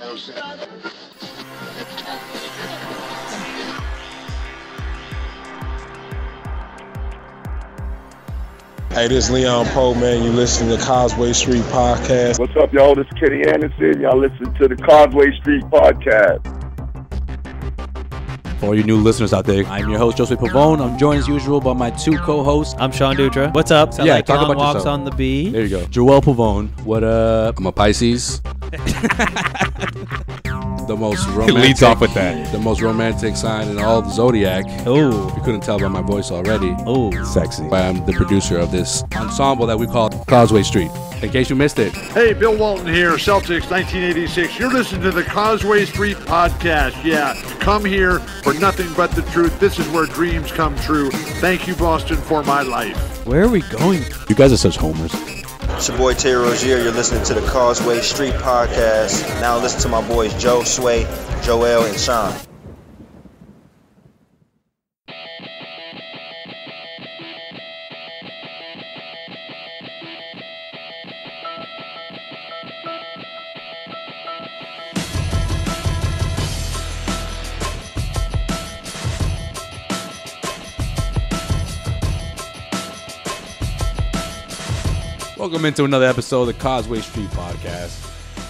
Hey, this is Leon Poe, man. You listening to Causeway Street Podcast. What's up, y'all? This is Kenny Anderson. Y'all listen to the Causeway Street Podcast. For all you new listeners out there, I'm your host, Joseph Pavone. I'm joined as usual by my two co-hosts. I'm Sean Dutra. What's up? Yeah, talk about walks yourself. on the bee. There you go. Joel Pavone. What up? I'm a Pisces. The most romantic. It leads off with that. The most romantic sign in all the zodiac. Oh, You couldn't tell by my voice already. oh, Sexy. I'm the producer of this ensemble that we call Causeway Street. In case you missed it, Hey, Bill Walton here, Celtics 1986. You're listening to the Causeway Street Podcast. Yeah, come here for nothing but the truth. This is where dreams come true. Thank you, Boston, for my life. where are we going? You guys are such homers. It's your boy Terry Rozier. You're listening to the Causeway Street Podcast. Now listen to my boys Joe, Sway, Joel, and Sean. Welcome into another episode of the Causeway Street Podcast.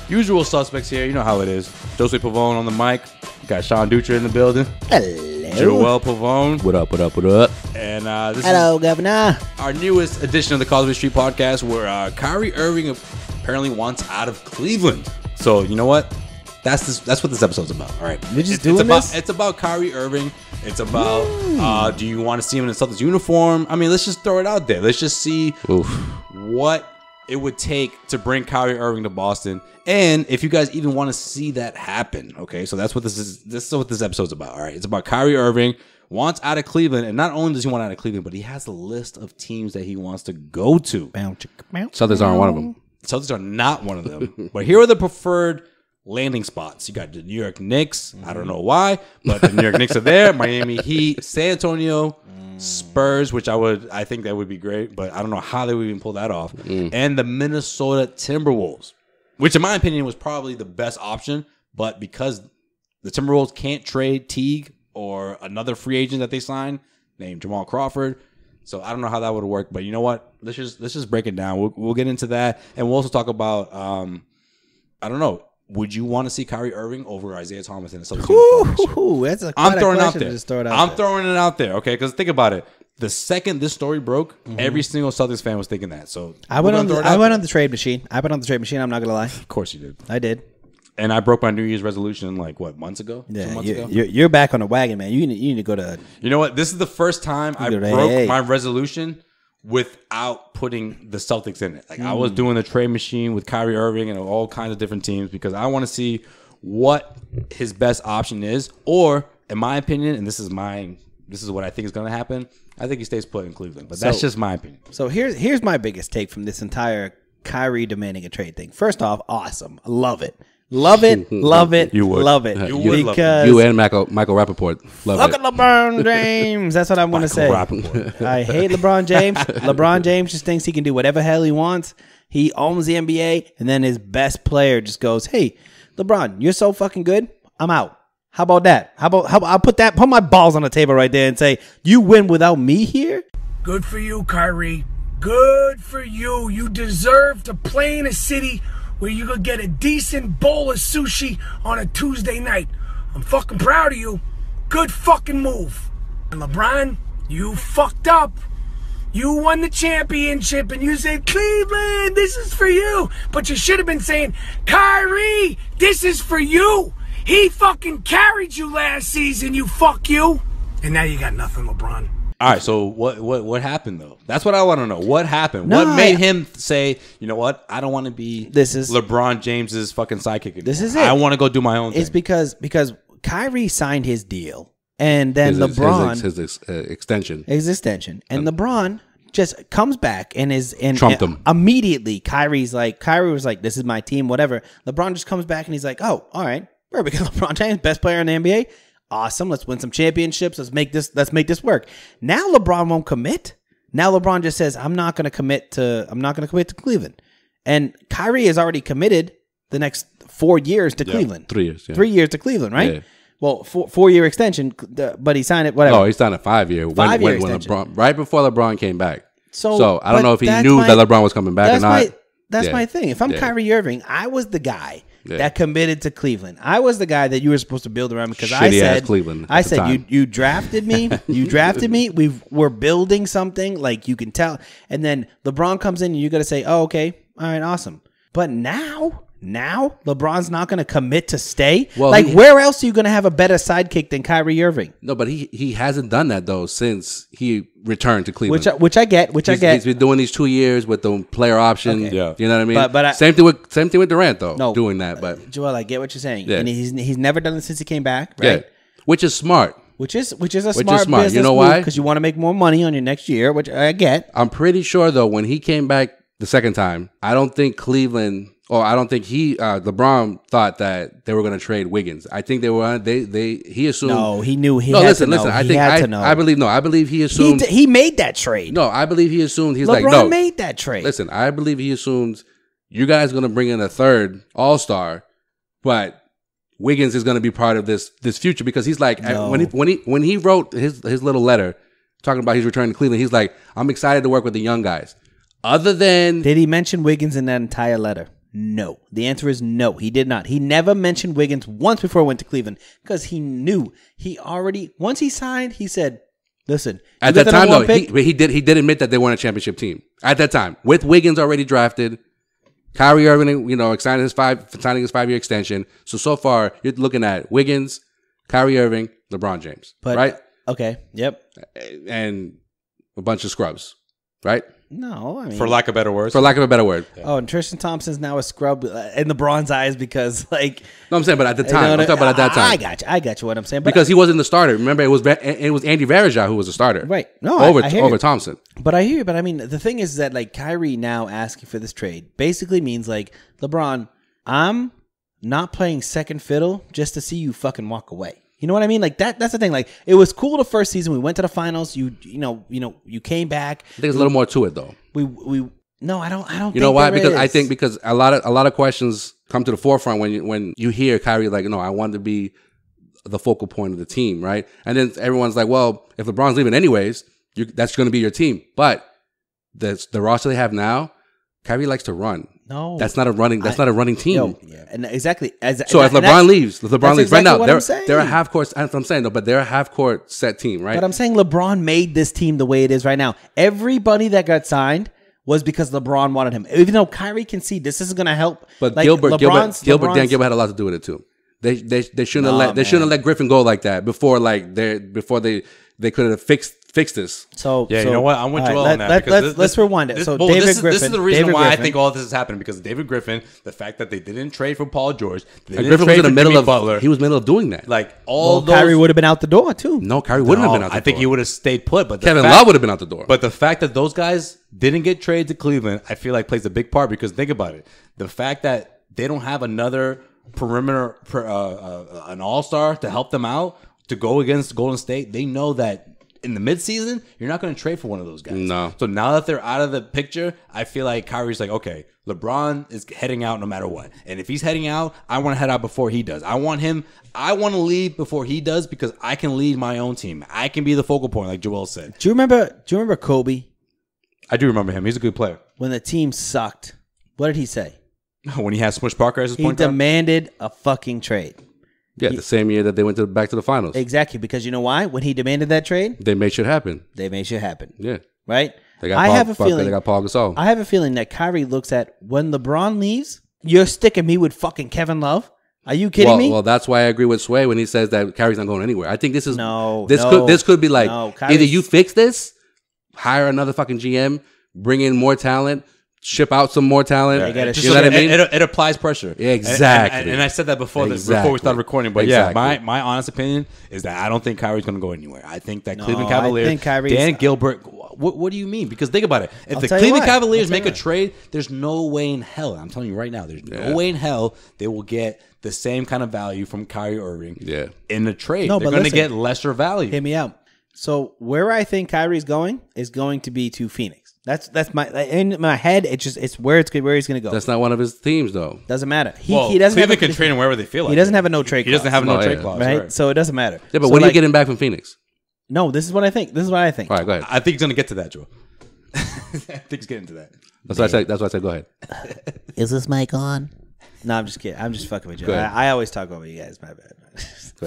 Usual suspects here. You know how it is. Joseph Pavone on the mic. Got Sean Dutra in the building. Hello. Joel Pavone. what up, what up, what up? And this Hello, is Governor. our newest edition of the Causeway Street Podcast, where Kyrie Irving apparently wants out of Cleveland. So you know what? That's what this episode's about. All right, We're just it's doing about, this? It's about Kyrie Irving. It's about do you want to see him in a Celtics uniform? I mean, let's just throw it out there. Let's just see what it would take to bring Kyrie Irving to Boston, and if you guys even want to see that happen. Okay, so that's what this is. This is what this episode's about. All right, it's about Kyrie Irving wants out of Cleveland, and not only does he want out of Cleveland, but he has a list of teams that he wants to go to. Celtics aren't one of them. Celtics are not one of them, but here are the preferred landing spots. You got the New York Knicks. I don't know why, but the New York Knicks are there. Miami Heat, San Antonio Spurs, which I think that would be great, but I don't know how they would even pull that off. And the Minnesota Timberwolves, which in my opinion was probably the best option, but because the Timberwolves can't trade Teague or another free agent that they signed named Jamal Crawford, so I don't know how that would work. But you know what? Let's just break it down. We'll get into that, and we'll also talk about I don't know. Would you want to see Kyrie Irving over Isaiah Thomas in the Celtics uniform? That's a I'm throwing it out there. I'm throwing it out there, okay? Because think about it. The second this story broke, every single Celtics fan was thinking that. So I went on the trade machine. I'm not gonna lie. Of course you did. I did. And I broke my New Year's resolution like what, months ago? Yeah, 2 months ago. you're back on the wagon, man. You need to go to. You know what? This is the first time I broke my resolution without putting the Celtics in it. Like I was doing the trade machine with Kyrie Irving and all kinds of different teams because I want to see what his best option is. Or, in my opinion, and this is what I think is going to happen, I think he stays put in Cleveland. But that's just my opinion. So here's my biggest take from this entire Kyrie demanding a trade thing. First off, awesome. Love it. Love it. Love it. You would. Love it. You would love because You and Michael Rappaport love look it. at LeBron James. That's what I'm going to say. I hate LeBron James. LeBron James just thinks he can do whatever hell he wants. He owns the NBA, and then his best player just goes, "Hey, LeBron, you're so fucking good. I'm out. How about that? How about I'll put my balls on the table right there and say, you win without me here?" Good for you, Kyrie. Good for you. You deserve to play in a city where you could get a decent bowl of sushi on a Tuesday night. I'm fucking proud of you. Good fucking move. And LeBron, you fucked up. You won the championship and you said, Cleveland, this is for you. But you should have been saying, Kyrie, this is for you. He fucking carried you last season, you fuck you. And now you got nothing, LeBron. All right, so what happened though? That's what I want to know. What happened? What made him say, you know what? I don't want to be LeBron James's fucking sidekick anymore. This is it. I want to go do my own thing. It's because Kyrie signed his deal, and then LeBron his extension, and LeBron just comes back and trumped him immediately. Kyrie was like, "This is my team," whatever. LeBron just comes back and he's like, "Oh, all right, we're because LeBron James, best player in the NBA." Awesome. Let's win some championships. Let's make this work. Now LeBron won't commit. Now LeBron just says, I'm not going to commit to Cleveland. And Kyrie is already committed the next 4 years to Cleveland. 3 years. Yeah. 3 years to Cleveland, right? Yeah. Well, 4-year extension, but he signed it. Whatever. No, he signed a 5-year. 5-year when extension. LeBron, right before LeBron came back. So I don't know if he that's knew that LeBron was coming back or not. That's my thing. If I'm Kyrie Irving, I was the guy that committed to Cleveland. I was the guy that you were supposed to build around because I said Cleveland. I said you drafted me. You drafted me. We're building something, like you can tell. And then LeBron comes in and you got to say, "Oh, okay. All right, awesome." But now LeBron's not going to commit to stay. Well, where else are you going to have a better sidekick than Kyrie Irving? No, but he hasn't done that though since he returned to Cleveland. Which I get. He's been doing these 2 years with the player option. Okay. Yeah, you know what I mean. But same thing with Durant though. No, doing that. But Joel, I get what you're saying. Yeah. And he's never done it since he came back. Right? Yeah, which is smart. Which is a smart business. You know why? Because you want to make more money on your next year, which I get. I'm pretty sure though when he came back the second time, I don't think Cleveland. I don't think LeBron thought that they were going to trade Wiggins. I think he assumed. No, he knew he had to know. Listen, I believe he assumed. He made that trade. No, I believe he assumed. He's LeBron like, no. made that trade. Listen, I believe he assumed you guys are going to bring in a third all-star, but Wiggins is going to be part of this future because he's like, when he wrote his little letter talking about his return to Cleveland, he's like, I'm excited to work with the young guys. Other than. Did he mention Wiggins in that entire letter? No. The answer is no. He did not. He never mentioned Wiggins once before he went to Cleveland because he knew once he signed, he said, listen. At that time, though, he did admit that they weren't a championship team. At that time, with Wiggins already drafted, Kyrie Irving, signing his 5-year extension. So far, you're looking at Wiggins, Kyrie Irving, LeBron James, right? Okay. Yep. And a bunch of scrubs, right? No, I mean, for lack of better words. Yeah. Oh, and Tristan Thompson's now a scrub in LeBron's eyes because, like. No, I'm saying, but at the time, I'm talking about at that time. I got you. What I'm saying, because he wasn't the starter. Remember, it was Andy Varejao who was the starter, right? No, over Thompson. But I hear you. But I mean, the thing is that like Kyrie now asking for this trade basically means like LeBron, I'm not playing second fiddle just to see you fucking walk away. You know what I mean? Like that's the thing. Like it was cool the first season. We went to the finals. You came back. I think there's a little more to it though. No, I don't. You know why? Because a lot of questions come to the forefront when you hear Kyrie like, no, I want to be the focal point of the team, right? And then everyone's like, well, if LeBron's leaving anyways, that's going to be your team. But the roster they have now, Kyrie likes to run. No, that's not a running team. And exactly. If LeBron leaves right now, they're a half court. I'm saying though, but they're a half court set team, right? But I'm saying LeBron made this team the way it is right now. Everybody that got signed was because LeBron wanted him. Even though Kyrie can see this isn't going to help. But like Gilbert had a lot to do with it too. They shouldn't have let Griffin go like that before they could have fixed this. So you know what? I'm with Joel on that. Let's rewind it. So David Griffin. This is the reason why I think all this is happening because David Griffin, the fact that they didn't trade for Paul George, Griffin was in the middle of Butler. He was in the middle of doing that. Like those, Kyrie would have been out the door too. No, Kyrie wouldn't have been out the door. I think he would have stayed put. But Kevin Love would have been out the door. But the fact that those guys didn't get traded to Cleveland, I feel like plays a big part because think about it. The fact that they don't have another perimeter, an all-star to help them out to go against Golden State, they know that in the midseason, you're not going to trade for one of those guys. No. So now that they're out of the picture, I feel like Kyrie's like, okay, LeBron is heading out no matter what. And if he's heading out, I want to head out before he does. I want to leave before he does because I can lead my own team. I can be the focal point, like Joel said. Do you remember Kobe? I do remember him. He's a good player. When the team sucked, what did he say? When he had Smush Parker as his point guard? He demanded a fucking trade. Yeah, the same year that they went back to the finals. Exactly, because you know why? When he demanded that trade, they made shit happen. Yeah, right. They got Paul Gasol. I have a feeling that Kyrie looks at when LeBron leaves. You're sticking me with fucking Kevin Love. Are you kidding me? Well, that's why I agree with Sway when he says that Kyrie's not going anywhere. I think this is this could be like either you fix this, hire another fucking GM, bring in more talent. Ship out some more talent. You know what I mean? It applies pressure. Exactly. And I said that before we started recording. But my honest opinion is that I don't think Kyrie's going to go anywhere. I think that Cleveland Cavaliers, Dan Gilbert, what do you mean? Because think about it. If the Cleveland Cavaliers make a trade, there's no way in hell, I'm telling you right now, there's no way in hell they will get the same kind of value from Kyrie Irving in the trade. They're going to get lesser value. Hear me out. So where I think Kyrie's going is going to be to Phoenix. That's my in my head. It's where he's going to go. That's not one of his teams, though. Doesn't matter. He doesn't. Cleveland can trade him wherever they feel like. He doesn't have a no trade. He doesn't have a no trade yeah. clause, right? So it doesn't matter. Yeah, but so when are you getting back from Phoenix? No, this is what I think. This is what I think. All right, go ahead. I think he's gonna get to that, Joe. I think he's getting to that. That's why I said go ahead. Is this mic on? No, I'm just kidding. I'm just fucking with you. I always talk over you guys. My bad.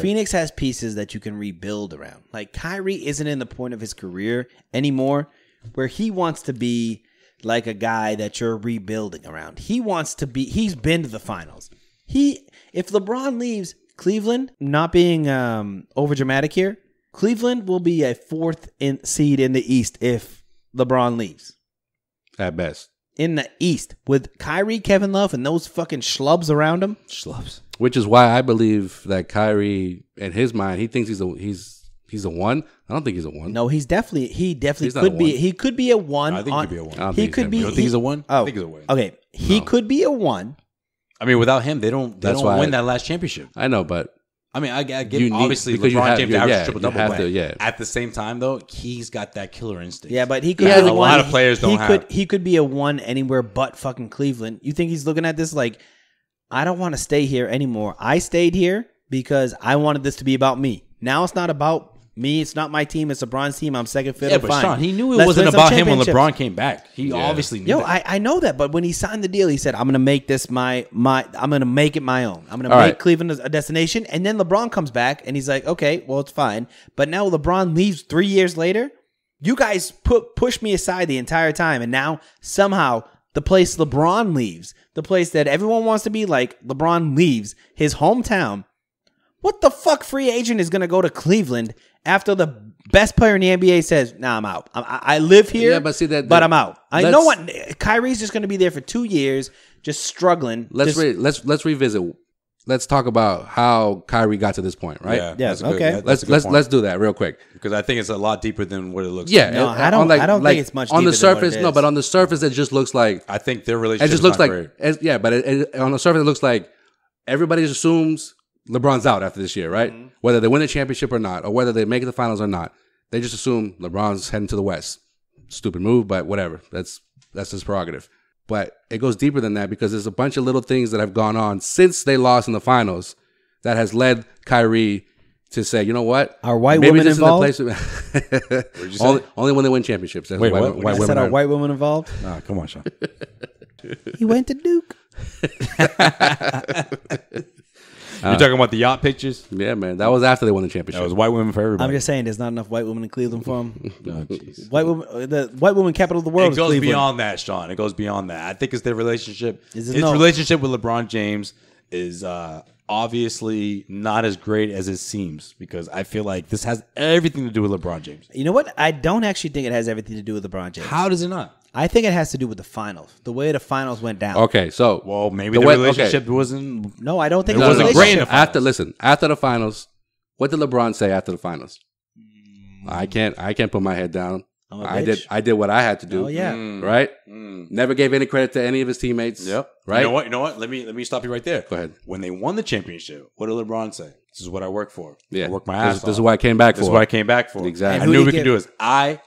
Phoenix has pieces that you can rebuild around. Like Kyrie isn't in the point of his career anymore where he wants to be like a guy that you're rebuilding around. He wants to be. He's been to the finals. If LeBron leaves Cleveland, not being overdramatic here, Cleveland will be a 4th seed in the East if LeBron leaves. At best. In the East with Kyrie, Kevin Love, and those fucking schlubs around him. Schlubs. Which is why I believe that Kyrie, in his mind, he thinks he's a 1. I don't think he's a 1. No, he definitely He's could be. He could be a 1. I think he could be a 1. He could be. You don't think he's a 1? Oh, I think he's a 1. Okay, he could be a 1. I mean, without him, they don't why win that last championship. I know, but I mean, I get You need- obviously because you LeBron have- James you- averages yeah, triple you have double. to, yeah. At the same time, though, he's got that killer instinct. Yeah, but he could. Yeah, be a one, lot of players don't have. He could be a 1 anywhere but fucking Cleveland. You think he's looking at this like, I don't want to stay here anymore. I stayed here because I wanted this to be about me. Now it's not about me. It's not my team. It's LeBron's team. I'm second fiddle. Yeah, but fine. Sean, he knew it Let's wasn't win some about him when championships. LeBron came back. He obviously knew that. I know that, but when he signed the deal, he said, "I'm going to make this I'm going to make it my own. I'm going to make Cleveland a destination." And then LeBron comes back, and he's like, "Okay, well, it's fine." But now LeBron leaves 3 years later. You guys push me aside the entire time, and now somehow the place LeBron leaves, the place that everyone wants to be like, LeBron leaves his hometown. What the fuck free agent is going to go to Cleveland after the best player in the NBA says, "Nah, I'm out. I live here, but I'm out." I know what Kyrie's just going to be there for 2 years, just struggling. Let's revisit. Let's talk about how Kyrie got to this point, right? Yeah, Yeah, that's a good- okay. that- that's a good point. Let's do that real quick. Because I think it's a lot deeper than what it looks Yeah, like. No, I don't think it's much on the deeper than what surface. it No, is. but on the surface, it just looks like I think their relationship it just is looks not like great. but on the surface, it looks like everybody assumes LeBron's out after this year, right? Mm-hmm. Whether they win the championship or not, or whether they make the finals or not, they just assume LeBron's heading to the West. Stupid move, but whatever. That's his prerogative. But it goes deeper than that because there's a bunch of little things that have gone on since they lost in the finals that has led Kyrie to say, you know what? Are white women this involved? Is the place only when they win championships. That's Wait, white, what? white I women said, are- "Are white women involved?" Nah, come on, Sean. He went to Duke. You're talking about the yacht pictures? Yeah, man. That was after they won the championship. That was white women for everybody. I'm just saying, there's not enough white women in Cleveland for him. Oh, jeez. The white woman capital of the world It is goes Cleveland. beyond that, Sean. It goes beyond that. I think it's their relationship. Is His it no? relationship with LeBron James is obviously not as great as it seems because I feel like this has everything to do with LeBron James. You know what? I don't actually think it has everything to do with LeBron James. How does it not? I think it has to do with the finals, the way the finals went down. Okay, so Well, maybe The the way- relationship wasn't. No, I don't think It the wasn't great in the relationship- finals. after the finals, what did LeBron say after the finals? I can't put my head down. I'm a I bitch. did what I had to do. Oh yeah. Right? Never gave any credit to any of his teammates. Yep. Right? You know what? Let me stop you right there. Go ahead. When they won the championship, what did LeBron say? This is what I work for. Yeah. I work my ass off. This is what I came back This is for. what I came back for. Exactly. I And who knew did we he could do give? is I.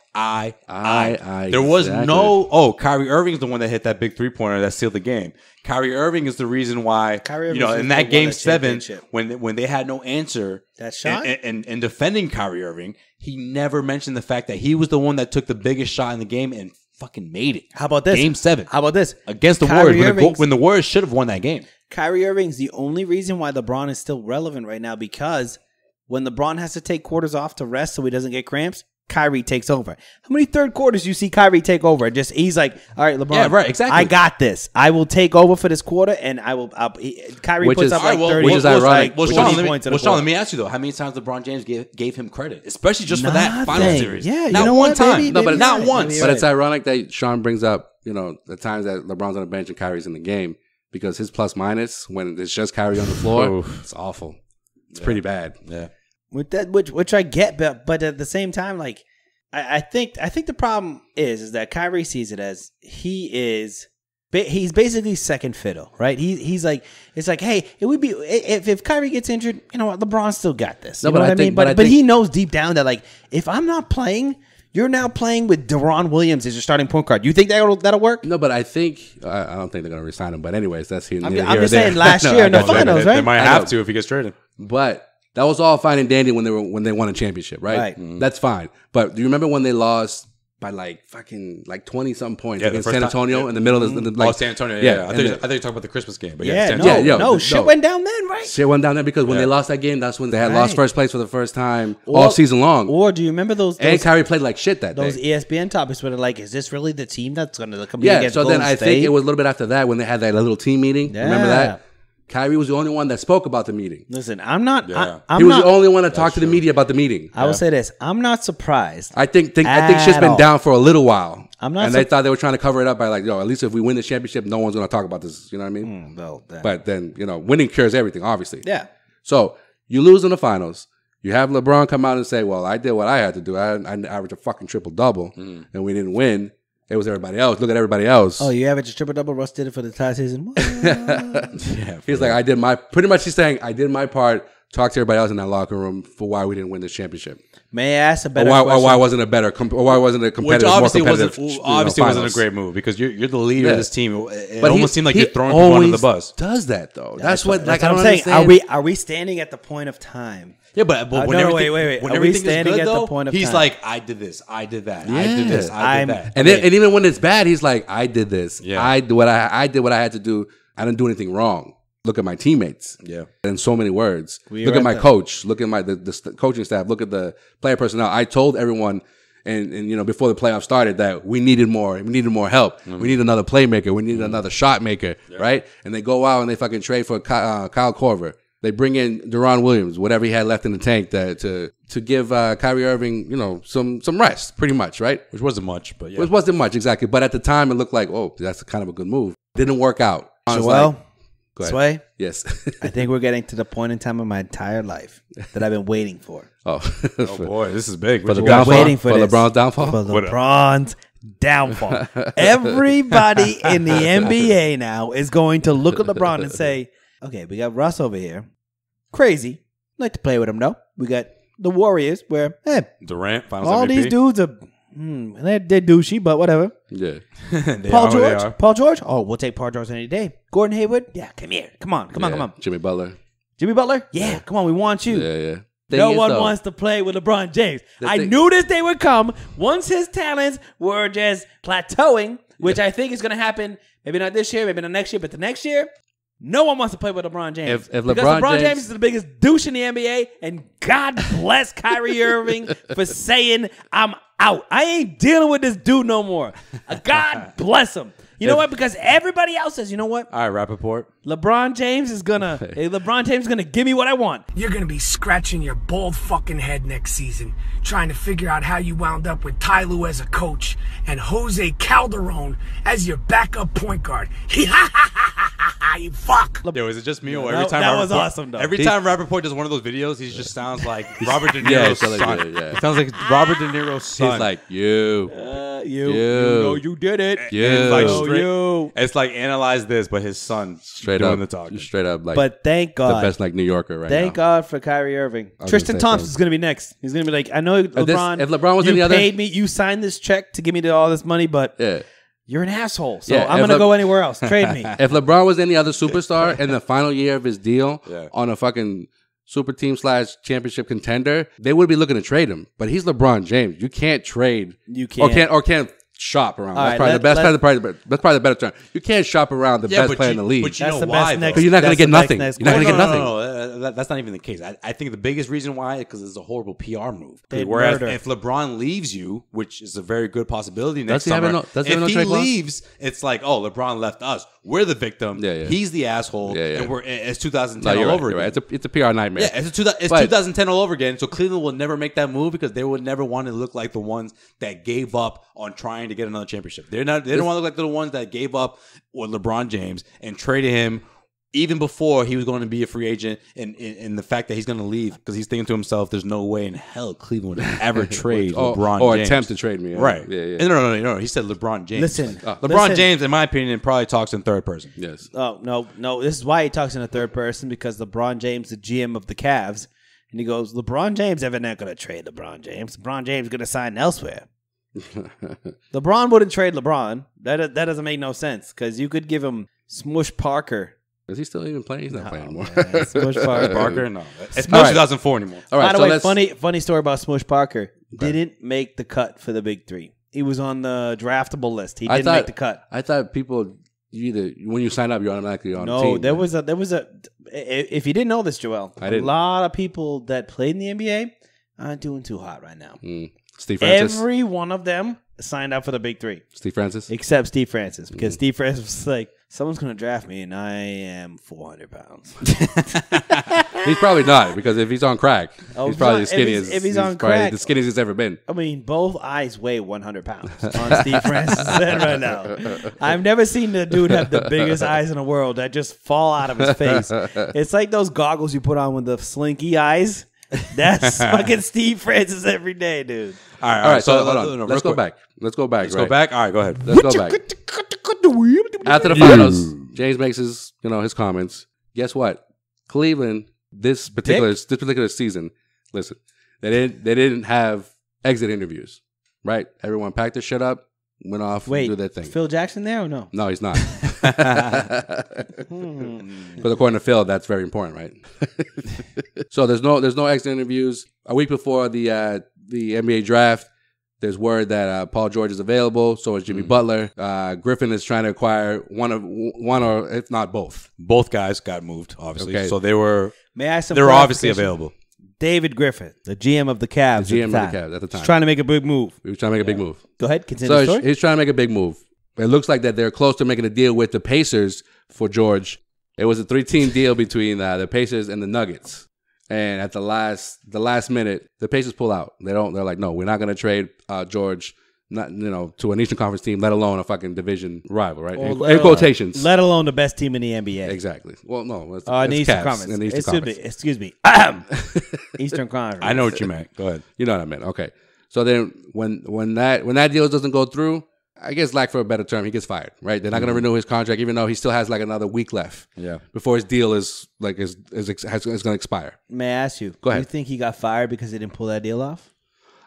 There was exactly. no. Kyrie Irving's the one that hit that big 3-pointer that sealed the game. Kyrie Irving is the reason why. Kyrie You know, Irving's in the one that game that 7, championship. when they had no answer, That shot? and defending Kyrie Irving, he never mentioned the fact that he was the one that took the biggest shot in the game and fucking made it. How about this? Game 7 How about this? against the Kyrie Warriors Irving's- when the Warriors should have won that game. Kyrie Irving's the only reason why LeBron is still relevant right now because when LeBron has to take quarters off to rest so he doesn't get cramps, Kyrie takes over. How many third quarters do you see Kyrie take over? He's like, all right, LeBron, Yeah, right, exactly. I got this. I will take over for this quarter, and Kyrie Which puts is- up like all right, 30 which is points, ironic. Well, like Sean, 20 points in a Sean, quarter. let me ask you though: how many times LeBron James gave him credit, especially just for that final Nothing. series? Yeah, you not know one what, time. maybe- No, but maybe not you're right. once. Maybe But you're it's ironic that Sean brings up, the times that LeBron's on the bench and Kyrie's in the game because his plus minus when it's just Kyrie on the floor, Oof. it's awful. It's pretty bad. Yeah. With that, which I get, but at the same time, like I think the problem is that Kyrie sees it as he's basically second fiddle, right? He's like, it's like, hey, it would be if Kyrie gets injured, you know what, LeBron still got this. No, You but know what I I mean? think- but I But think- he knows deep down that like if I'm not playing, You're now playing with Deron Williams as your starting point guard. You think that'll work? No, but I think I don't think they're going to resign him. But anyways, that's here. I'm just saying last year in the finals, right? They might have to if he gets traded. But that was all fine and dandy when they won a championship, right? Right. That's fine. But do you remember when they lost by like 20 something points against San Antonio in the middle of the San Antonio? Yeah. I think you're talking about the Christmas game. But shit went down then, right? Shit went down there because when they lost that game, that's when they had lost first place for the first time all season long. Or do you remember those? And Kyrie played like shit that those day. ESPN topics were like, is this really the team that's going to compete against so Golden then I State? think it was a little bit after that when they had that little team meeting. Yeah. Remember that? Kyrie was the only one that spoke about the meeting. Listen, I'm not. Yeah. I'm he was not, the only one that talked to the media about the meeting. I will say this: I'm not surprised. I think shit's been down for a little while. I'm not. And they thought they were trying to cover it up by like, at least if we win the championship, no one's going to talk about this. You know what I mean? But then winning cures everything, obviously. Yeah. So you lose in the finals. You have LeBron come out and say, "Well, I did what I had to do. I averaged a fucking triple double, and we didn't win. It was everybody else. Look at everybody else." Oh, you averaged a triple double. Russ did it for the entire season. He's like, he's saying, I did my part. Talk to everybody else in that locker room for why we didn't win this championship. May I ask a better question? Or why wasn't it better? Why wasn't it competitive? Which obviously wasn't a great move because you're the leader of this team. It almost seemed like you're throwing people under the bus. Does that though? That's what I'm saying. understand. Are we standing at the point of time? Yeah, but when wait. when are everything we standing is good, at though, the point of he's time? like, I did this, I did that, I did this, I did that. And even when it's bad, he's like, I did this. Yeah. I did what I had to do. I didn't do anything wrong. Look at my teammates. Yeah. In so many words. Look at my coach. Look at the coaching staff. Look at the player personnel. I told everyone and before the playoffs started that we needed more help. Mm-hmm. We need another playmaker. We need another shot maker, right? And they go out and they fucking trade for Kyle Korver. They bring in Deron Williams, whatever he had left in the tank to give Kyrie Irving, some rest, pretty much, right? Which wasn't much, but yeah. Which wasn't much, exactly. But at the time, it looked like, oh, that's kind of a good move. Didn't work out. Sway? Yes. I think we're getting to the point in time of my entire life that I've been waiting for. Oh boy, this is big. For the downfall? Waiting for LeBron's downfall? For LeBron's downfall. Everybody in the NBA now is going to look at LeBron and say, okay, we got Russ over here. Crazy. Like to play with him, though. We got the Warriors where, Durant, finals all MVP. these dudes are, they're douchey, but whatever. Yeah. Paul George? Oh, we'll take Paul George any day. Gordon Hayward? Yeah, come here. Come on. Jimmy Butler? Yeah, come on. We want you. Yeah. No one wants to play with LeBron James. I knew this day would come once his talents were just plateauing, which I think is going to happen maybe not this year, maybe not next year, but the next year. No one wants to play with LeBron James. If because LeBron James is the biggest douche in the NBA, and God bless Kyrie Irving for saying, I'm out. I ain't dealing with this dude no more. God bless him. You know what? Because everybody else says, you know what? All right, Rappaport. LeBron James is gonna give me what I want. You're gonna be scratching your bald fucking head next season, trying to figure out how you wound up with Ty Lue as a coach and Jose Calderon as your backup point guard. You fuck. Yo, is it just me or every time that was awesome though? Every time Rappaport does one of those videos, he just sounds like Robert De Niro's son. Yeah. He sounds like Robert De Niro's son. He's like, you know you did it. It's like analyze this, but his son straight doing up the talking. Straight up, like. But thank God, the best like New Yorker right now. Thank God for Kyrie Irving. Tristan Thompson's going to be next. He's going to be like, I know LeBron. If LeBron was you any other, paid me, you signed this check to give me all this money, but yeah. You're an asshole. So I'm going to go anywhere else. Trade me. If LeBron was any other superstar in the final year of his deal on a fucking super team / championship contender, they would be looking to trade him. But he's LeBron James. You can't trade. You can't. Or can't shop around. That's probably the better term. You can't shop around the best player in the league. But you know why? Because you're not going to get nothing. You're not going to get nothing. No, that's not even the case. I think the biggest reason why is because it's a horrible PR move. They'd Whereas murder. if LeBron leaves you, which is a very good possibility next Does he summer, have a no if he trade clause? leaves, it's like, oh, LeBron left us. We're the victim. Yeah. He's the asshole. Yeah. And it's 2010 all over again. Right. It's a PR nightmare. Yeah, it's 2010 all over again. So Cleveland will never make that move because they would never want to look like the ones that gave up on trying to get another championship. They don't want to look like the ones that gave up with LeBron James and traded him even before he was going to be a free agent, and the fact that he's going to leave because he's thinking to himself, "There's no way in hell Cleveland would ever trade LeBron or James. attempt to trade me." Right? Yeah. No. He said LeBron James. Listen, LeBron James, in my opinion, probably talks in third person. Yes. Oh no! This is why he talks in a third person because LeBron James, the GM of the Cavs, and he goes, "LeBron James, ever not going to trade LeBron James. LeBron James going to sign elsewhere." LeBron wouldn't trade LeBron. That doesn't make no sense because you could give him Smush Parker. Is he still even playing? He's not playing anymore. Smush Parker. No. It's not 2004 anymore. All right, By the way, funny story about Smush Parker. Didn't make the cut for the big three. He was on the draftable list. He didn't make the cut. I thought people either when you sign up, you're automatically on the team. No, there was a. If you didn't know this, Joel, a lot of people that played in the NBA aren't doing too hot right now. Steve Francis. Every one of them signed up for the big three. Steve Francis, except Steve Francis, because Steve Francis was like, someone's going to draft me, and I am 400 pounds. He's probably not, because if he's on crack, he's probably the skinniest. If he's on crack, the skinniest he's ever been. I mean, both eyes weigh 100 pounds on Steve Francis' head right now. I've never seen the dude have the biggest eyes in the world that just fall out of his face. It's like those goggles you put on with the slinky eyes. That's fucking Steve Francis every day, dude. All right. So hold on. Let's go back. Let's go back. Go back. All right, go ahead. Let's go back. After the finals, James makes his comments. Guess what? Cleveland this particular season. Listen, they didn't have exit interviews, right? Everyone packed their shit up, went off, do their thing. Phil Jackson there or no? No, he's not. Because according to Phil, that's very important, right? So there's no exit interviews. A week before the NBA draft, there's word that Paul George is available. So is Jimmy Butler. Griffin is trying to acquire one or if not both. Both guys got moved, obviously. Okay. So they were they were obviously available. David Griffin, the GM of the Cavs, at the time, he's trying to make a big move. He was trying to make a big move. Go ahead, continue the story. He's trying to make a big move. It looks like that they're close to making a deal with the Pacers for George. It was a 3-team deal between the Pacers and the Nuggets. And at the last minute, the Pacers pull out. They're like, no, we're not going to trade George, to an Eastern Conference team, let alone a fucking division rival, right? In quotations, let alone the best team in the NBA. Exactly. Well, no, it's Eastern Cavs, Conference. Excuse me. Eastern Conference. I know what you meant. Go ahead. You know what I meant. Okay. So then, when that deal doesn't go through, I guess, lack for a better term, he gets fired, right? They're not going to renew his contract, even though he still has like another week left. Yeah. Before his deal is going to expire. May I ask you? Go ahead. Do you think he got fired because he didn't pull that deal off?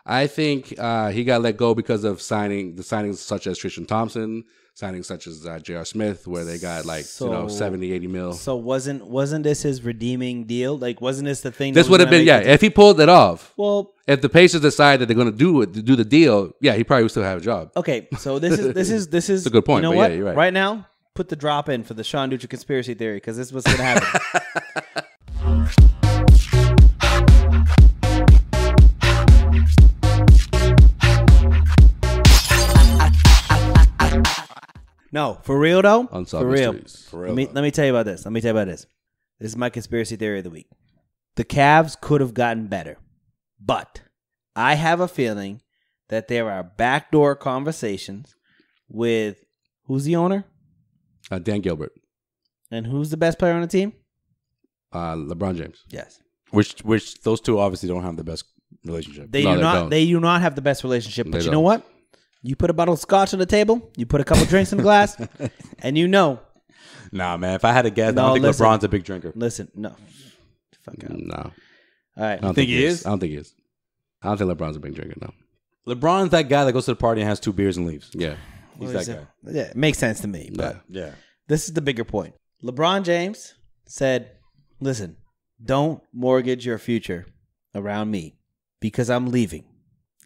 I think he got let go because of signings such as Tristan Thompson, signings such as J.R. Smith, where they got 70, 80 mil. So wasn't this his redeeming deal? Like, wasn't this the thing? This would have been, if he pulled it off. Well, if the Pacers decide that they're going to do the deal, he probably would still have a job. Okay, so this is It's a good point. You know but what? Yeah, you're right. Right now, put the drop in for the Sean Dutra conspiracy theory, because this is what's going to happen. No, for real though. Unsolved for real. mysteries. Let me tell you about this. This is my conspiracy theory of the week. The Cavs could have gotten better, but I have a feeling that there are backdoor conversations with who's the owner? Dan Gilbert. And who's the best player on the team? LeBron James. Yes. Which those two obviously don't have the best relationship. They do not have the best relationship. But you know what? You put a bottle of scotch on the table, you put a couple drinks in the glass, and you know. Nah, man. If I had to guess, I don't think LeBron's a big drinker. Listen, no. Fuck out. No. All right. You think he is? I don't think he is. I don't think LeBron's a big drinker, no. LeBron's that guy that goes to the party and has 2 beers and leaves. Yeah. He's that guy. Yeah, it makes sense to me. But yeah. This is the bigger point. LeBron James said, listen, don't mortgage your future around me because I'm leaving.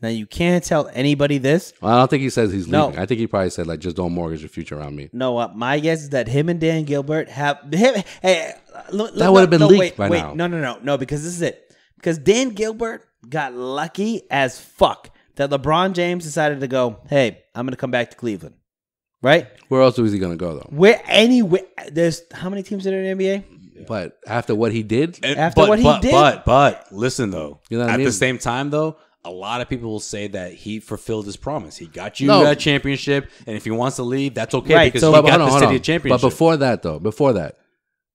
Now, you can't tell anybody this. Well, I don't think he says he's leaving. No. I think he probably said, just don't mortgage your future around me. No, my guess is that him and Dan Gilbert have... that would have been leaked by now. No, because this is it. Because Dan Gilbert got lucky as fuck that LeBron James decided to go, hey, I'm going to come back to Cleveland. Right? Where else is he going to go, though? There's... How many teams are in the NBA? But after what he did? But listen, though. You know what I mean? At the same time, though, a lot of people will say that he fulfilled his promise. He got you a championship, and if he wants to leave, that's okay, right, because he got the city a championship. But before that,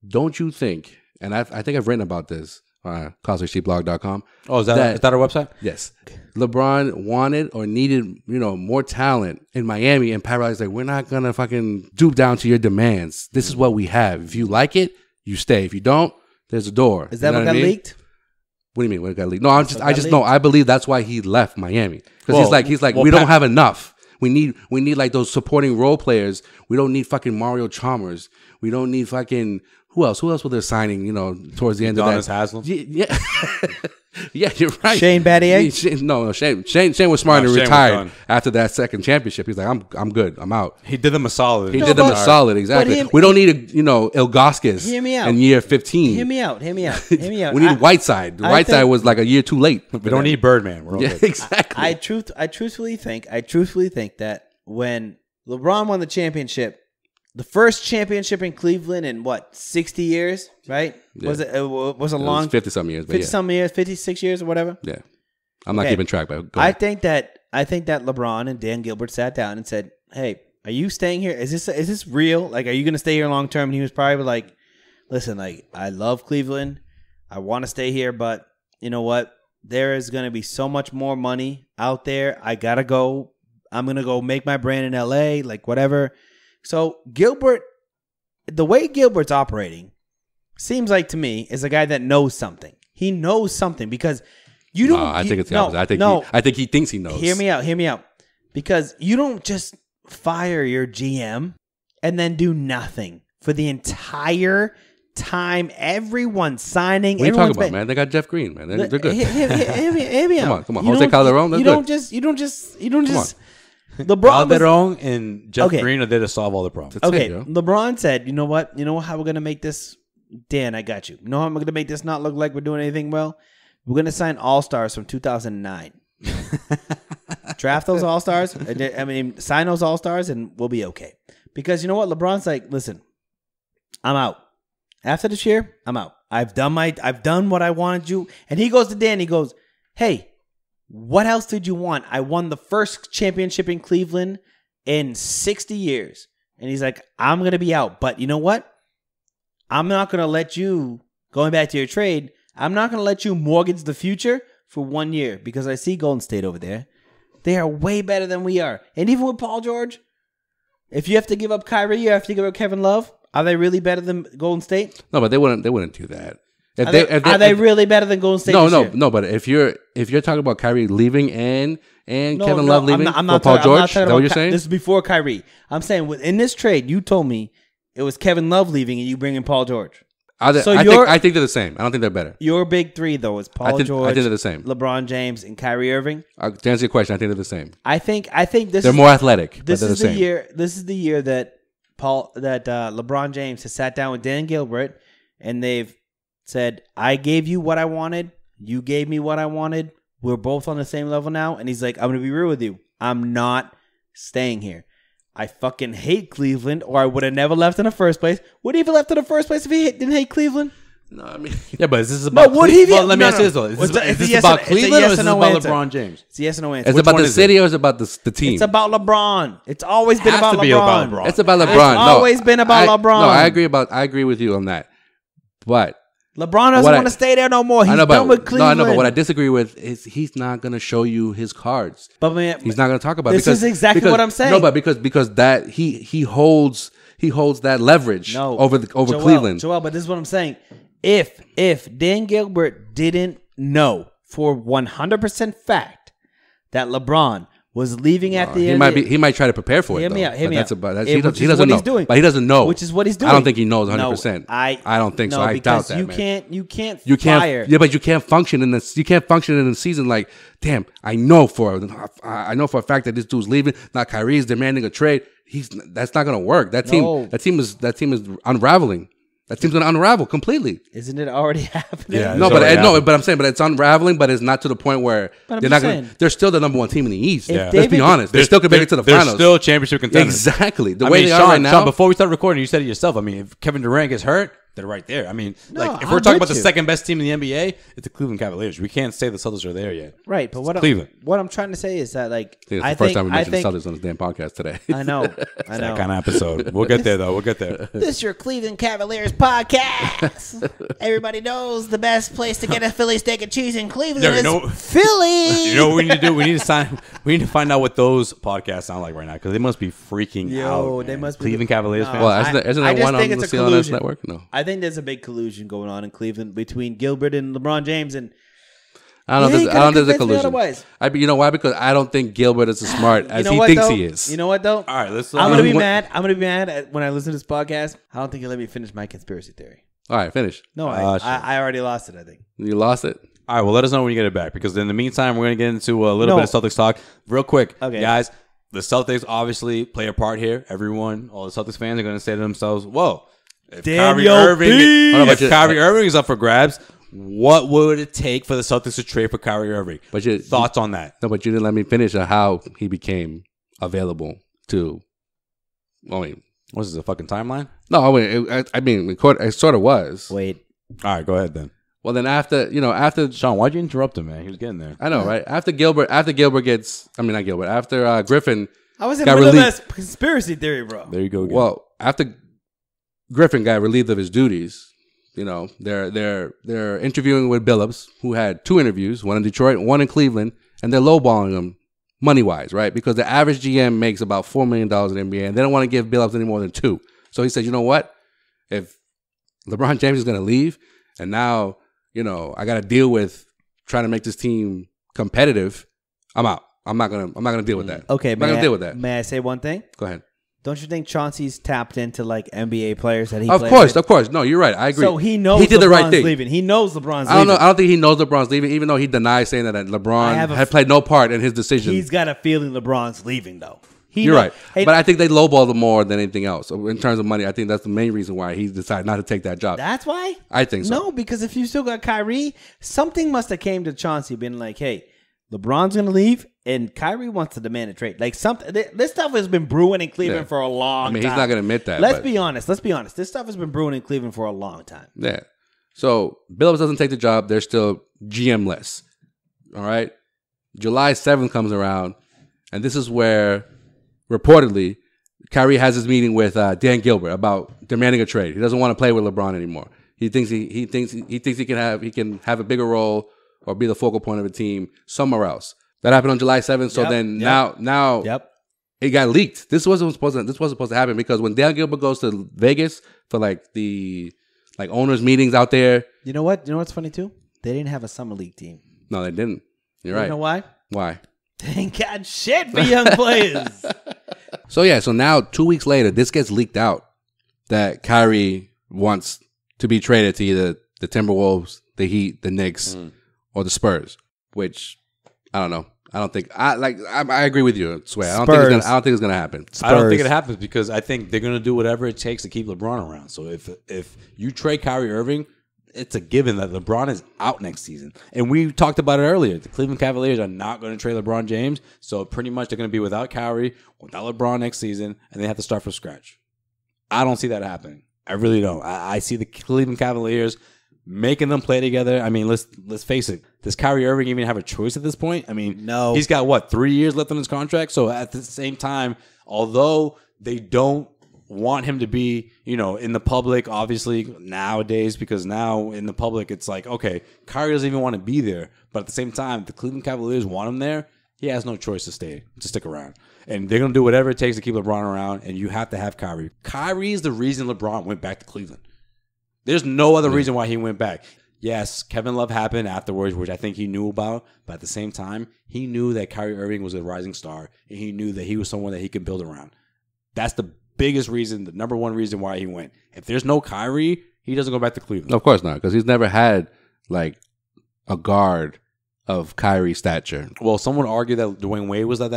don't you think, and I think I've written about this on CausewayStreetBlog.com. Oh, is that our website? Yes. LeBron wanted or needed, more talent in Miami, and Pat Riley's like, we're not going to fucking stoop down to your demands. This is what we have. If you like it, you stay. If you don't, there's a door. Is that what got leaked? What do you mean? What got leaked? No, I just know. I believe that's why he left Miami because he's like, we don't have enough. We need like those supporting role players. We don't need fucking Mario Chalmers. We don't need fucking who else? Who else were they signing? You know, towards the end of that. Haslam. Yeah. Yeah, you're right. Shane Battier? No, Shane was smart and retired after that second championship. He's like, I'm good. I'm out. He did them a solid. He did them a solid, exactly. We don't need Ilgauskas in year 15. Hear me out. We need Whiteside. Whiteside was like a year too late. We don't need Birdman. We're all good. Exactly. I truthfully think that when LeBron won the championship, the first championship in Cleveland in 60 years, right? Yeah. Was a long 50-something years, 50-something years, 56 years or whatever. Yeah. I'm not keeping track, but I think that LeBron and Dan Gilbert sat down and said, "Hey, are you staying here? Is this real? Like, are you going to stay here long term?" And he was probably like, "Listen, like, I love Cleveland. I want to stay here, but you know what? There is going to be so much more money out there. I got to go. I'm going to go make my brand in LA, like whatever." So Gilbert, the way Gilbert's operating seems like to me is a guy that knows something. He knows something because you don't. I think it's the opposite. I think he thinks he knows. Hear me out. Because you don't just fire your GM and then do nothing for the entire time. Everyone's signing. What are you talking about, man? They got Jeff Green, man. They're good. Hear me out. Come on. Jose Calderon. You don't just. LeBron Calderon and Jeff Green are there to solve all the problems. Okay, LeBron said, "You know what? You know how we're gonna make this." Dan, I got you. You know how I'm gonna make this not look like we're doing anything well? We're gonna sign all-stars from 2009. Draft those all-stars. Sign those all-stars, and we'll be okay. Because you know what? LeBron's like, listen, I'm out. After this year, I'm out. I've done what I wanted you. And he goes to Dan. He goes, "Hey, what else did you want? I won the first championship in Cleveland in 60 years." And he's like, "I'm going to be out. But you know what? I'm not going to let you, going back to your trade, I'm not going to let you mortgage the future for 1 year because I see Golden State over there. They are way better than we are. And even with Paul George, if you have to give up Kyrie, you have to give up Kevin Love. Are they really better than Golden State?" No, but they wouldn't do that. Are they really better than Golden State? No. But if you're talking about Kyrie leaving and Kevin Love leaving for Paul George, is that what you're saying? This is before Kyrie. I'm saying in this trade, you told me it was Kevin Love leaving and you bring in Paul George. I think they're the same. I don't think they're better. Your big three though is Paul George. I think they're the same. LeBron James and Kyrie Irving. To answer your question, I think they're the same. I think they're more athletic. This but they're is the same. year. This is the year that LeBron James has sat down with Dan Gilbert and they've said, "I gave you what I wanted. You gave me what I wanted. We're both on the same level now." And he's like, "I'm going to be real with you. I'm not staying here. I fucking hate Cleveland, or I would have never left in the first place." Would he have left in the first place if he didn't hate Cleveland? No, I mean, yeah, but is this about Cleveland? Let me ask you this though: Is this about Cleveland or is this about LeBron James? It's a yes or no answer. It's about the city or is it about the team? It's about LeBron. It's always been about LeBron. It's about LeBron. It's always been about LeBron. No, I agree with you on that, but LeBron doesn't want to stay there no more. He's done with Cleveland. No, I know, but what I disagree with is he's not going to show you his cards. But man, he's not going to talk about it. This is exactly what I'm saying. No, but because that he holds that leverage over Cleveland. Joel, but this is what I'm saying. If Dan Gilbert didn't know for 100% fact that LeBron was leaving at the end, he might try to prepare for it. Hear me out. He doesn't know. But he doesn't know. Which is what he's doing. I don't think he knows 100%. I don't think so. I doubt that. You can't fire. Yeah, but you can't function in this. You can't function in the season like, damn. I know for a fact that this dude's leaving. Now Kyrie's demanding a trade. That's not gonna work. That team is unraveling. That team's gonna unravel completely. Isn't it already happening? Yeah, but I'm saying, but it's unraveling, but it's not to the point where they're not gonna. They're still the number one team in the East. Let's be honest. They still could make it to the finals. They're still championship contenders. Exactly. The way they are right now. Sean, before we start recording, you said it yourself. I mean, if Kevin Durant gets hurt, they're right there. I mean, if we're talking about the second best team in the NBA, it's the Cleveland Cavaliers. We can't say the Celtics are there yet. Right, but what I'm trying to say is that I think it's the first time we mentioned the Celtics on this damn podcast today. I know. That kind of episode. We'll get there though. We'll get there. This is your Cleveland Cavaliers podcast. Everybody knows the best place to get a Philly steak and cheese in Cleveland is Philly. You know what we need to do? We need to find out what those podcasts sound like right now because they must be freaking out. They must be Cleveland Cavaliers. Well, isn't there one on the CLNS network? No. I think there's a big collusion going on in Cleveland between Gilbert and LeBron James. And I don't think there's a collusion. Otherwise. You know why? Because I don't think Gilbert is as smart as he thinks he is. You know what though? All right, let's. I'm gonna be mad. I'm gonna be mad when I listen to this podcast. I don't think you let me finish my conspiracy theory. All right, finish. No, I already lost it. I think You lost it. All right, well, let us know when you get it back, because in the meantime, we're going to get into a little bit of Celtics talk. Real quick, guys, the Celtics obviously play a part here. Everyone, all the Celtics fans are going to say to themselves, whoa, if Kyrie Irving is up for grabs, what would it take for the Celtics to trade for Kyrie Irving? But thoughts on that? No, but you didn't let me finish on how he became available to, was this a fucking timeline? No, it sort of was. Wait. All right, go ahead then. Well, then after Sean, why'd you interrupt him, man? He was getting there. I know, right? After Griffin I was in the middle of that conspiracy theory, bro. There you go again. Well, after Griffin got relieved of his duties, they're interviewing with Billups, who had 2 interviews, one in Detroit, one in Cleveland, and they're lowballing him money-wise, right? Because the average GM makes about $4 million in the NBA, and they don't want to give Billups any more than 2. So he said, you know what? If LeBron James is going to leave, and now I got to deal with trying to make this team competitive, I'm out. I'm not gonna deal with that. Okay, I'm not gonna deal with that. May I say one thing? Go ahead. Don't you think Chauncey's tapped into like NBA players that he? Of course. No, you're right. I agree. So he knows he did LeBron's the right thing. Leaving. He knows LeBron's leaving. I don't think he knows LeBron's leaving, even though he denies saying that LeBron had played no part in his decision. He's got a feeling LeBron's leaving, though. You're right. Hey, but I think they lowballed him more than anything else. In terms of money, I think that's the main reason why he decided not to take that job. That's why? I think so. No, because if you still got Kyrie, something must have came to Chauncey being like, hey, LeBron's going to leave, and Kyrie wants to demand a trade. Like something, this stuff has been brewing in Cleveland for a long time. He's not going to admit that. Let's be honest. This stuff has been brewing in Cleveland for a long time. Yeah. So Billups doesn't take the job. They're still GM-less. All right? July 7th comes around, and this is where reportedly Kyrie has his meeting with Dan Gilbert about demanding a trade. He doesn't want to play with LeBron anymore. He thinks he can have a bigger role or be the focal point of a team somewhere else. That happened on July 7th. So now it got leaked. This wasn't supposed to happen, because when Dan Gilbert goes to Vegas for the owners meetings out there. You know what? You know what's funny too? They didn't have a summer league team. No, they didn't. You're right. You know why? Why? They ain't got shit for young players. So now 2 weeks later, this gets leaked out that Kyrie wants to be traded to either the Timberwolves, the Heat, the Knicks, or the Spurs. Which I don't know. I agree with you, Sway. I don't think it's gonna happen. Spurs. I don't think it happens, because I think they're gonna do whatever it takes to keep LeBron around. So if you trade Kyrie Irving, it's a given that LeBron is out next season. And we talked about it earlier. The Cleveland Cavaliers are not going to trade LeBron James. So pretty much they're going to be without Kyrie, without LeBron next season, and they have to start from scratch. I don't see that happening. I really don't. I see the Cleveland Cavaliers making them play together. I mean, let's face it. Does Kyrie Irving even have a choice at this point? I mean, no. He's got, 3 years left on his contract? So at the same time, although they don't want him to be, in the public, obviously, nowadays, because now in the public, it's like, okay, Kyrie doesn't even want to be there. But at the same time, if the Cleveland Cavaliers want him there, he has no choice to stick around. And they're going to do whatever it takes to keep LeBron around, and you have to have Kyrie. Kyrie is the reason LeBron went back to Cleveland. There's no other reason why he went back. Yes, Kevin Love happened afterwards, which I think he knew about, but at the same time, he knew that Kyrie Irving was a rising star, and he knew that he was someone that he could build around. That's the biggest reason, the number one reason why he went. If there's no Kyrie, he doesn't go back to Cleveland. Of course not, because he's never had a guard of Kyrie stature. Well, someone argued that Dwayne Wade was that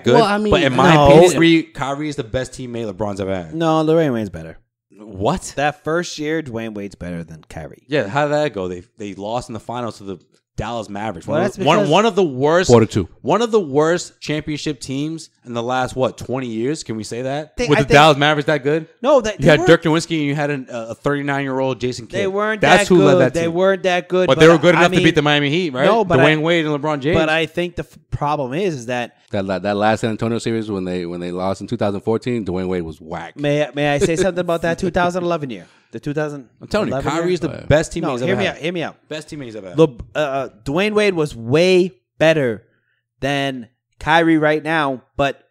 good. Well, I mean, but in my opinion, Kyrie is the best teammate LeBron's ever had. No, Dwayne Wade's better. What? That first year, Dwayne Wade's better than Kyrie. Yeah, how did that go? They lost in the finals to the Dallas Mavericks. Well, one of the worst 4-2. One of the worst championship teams in the last 20 years? Can we say that? Dallas Mavericks that good? No, you had Dirk Nowitzki and you had a 39-year-old Jason Kidd. They weren't That's that who good. Led that team. They weren't that good, but they were good enough to beat the Miami Heat, right? No, but Dwayne Wade and LeBron James. But I think the problem is that last San Antonio series when they lost in 2014, Dwayne Wade was whack. May I say something about that 2011 year? The 2000. I'm telling you, Kyrie's the best teammate he's ever had. Hear me out. Best teammate he's ever had. Dwayne Wade was way better than Kyrie right now, but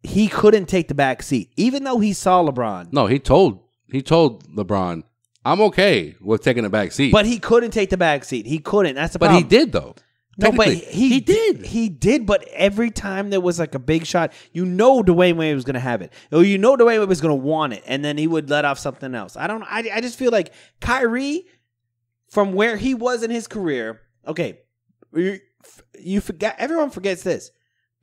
he couldn't take the back seat, even though he saw LeBron. No, he told LeBron, I'm okay with taking a back seat. But he couldn't take the back seat. He couldn't. That's the But problem. he did, though. No, but He did. He did, but every time there was like a big shot, Dwayne Wade was going to have it. Or Dwayne Wade was going to want it, and then he would let off something else. I just feel like Kyrie, from where he was in his career, okay, you forget. Everyone forgets this.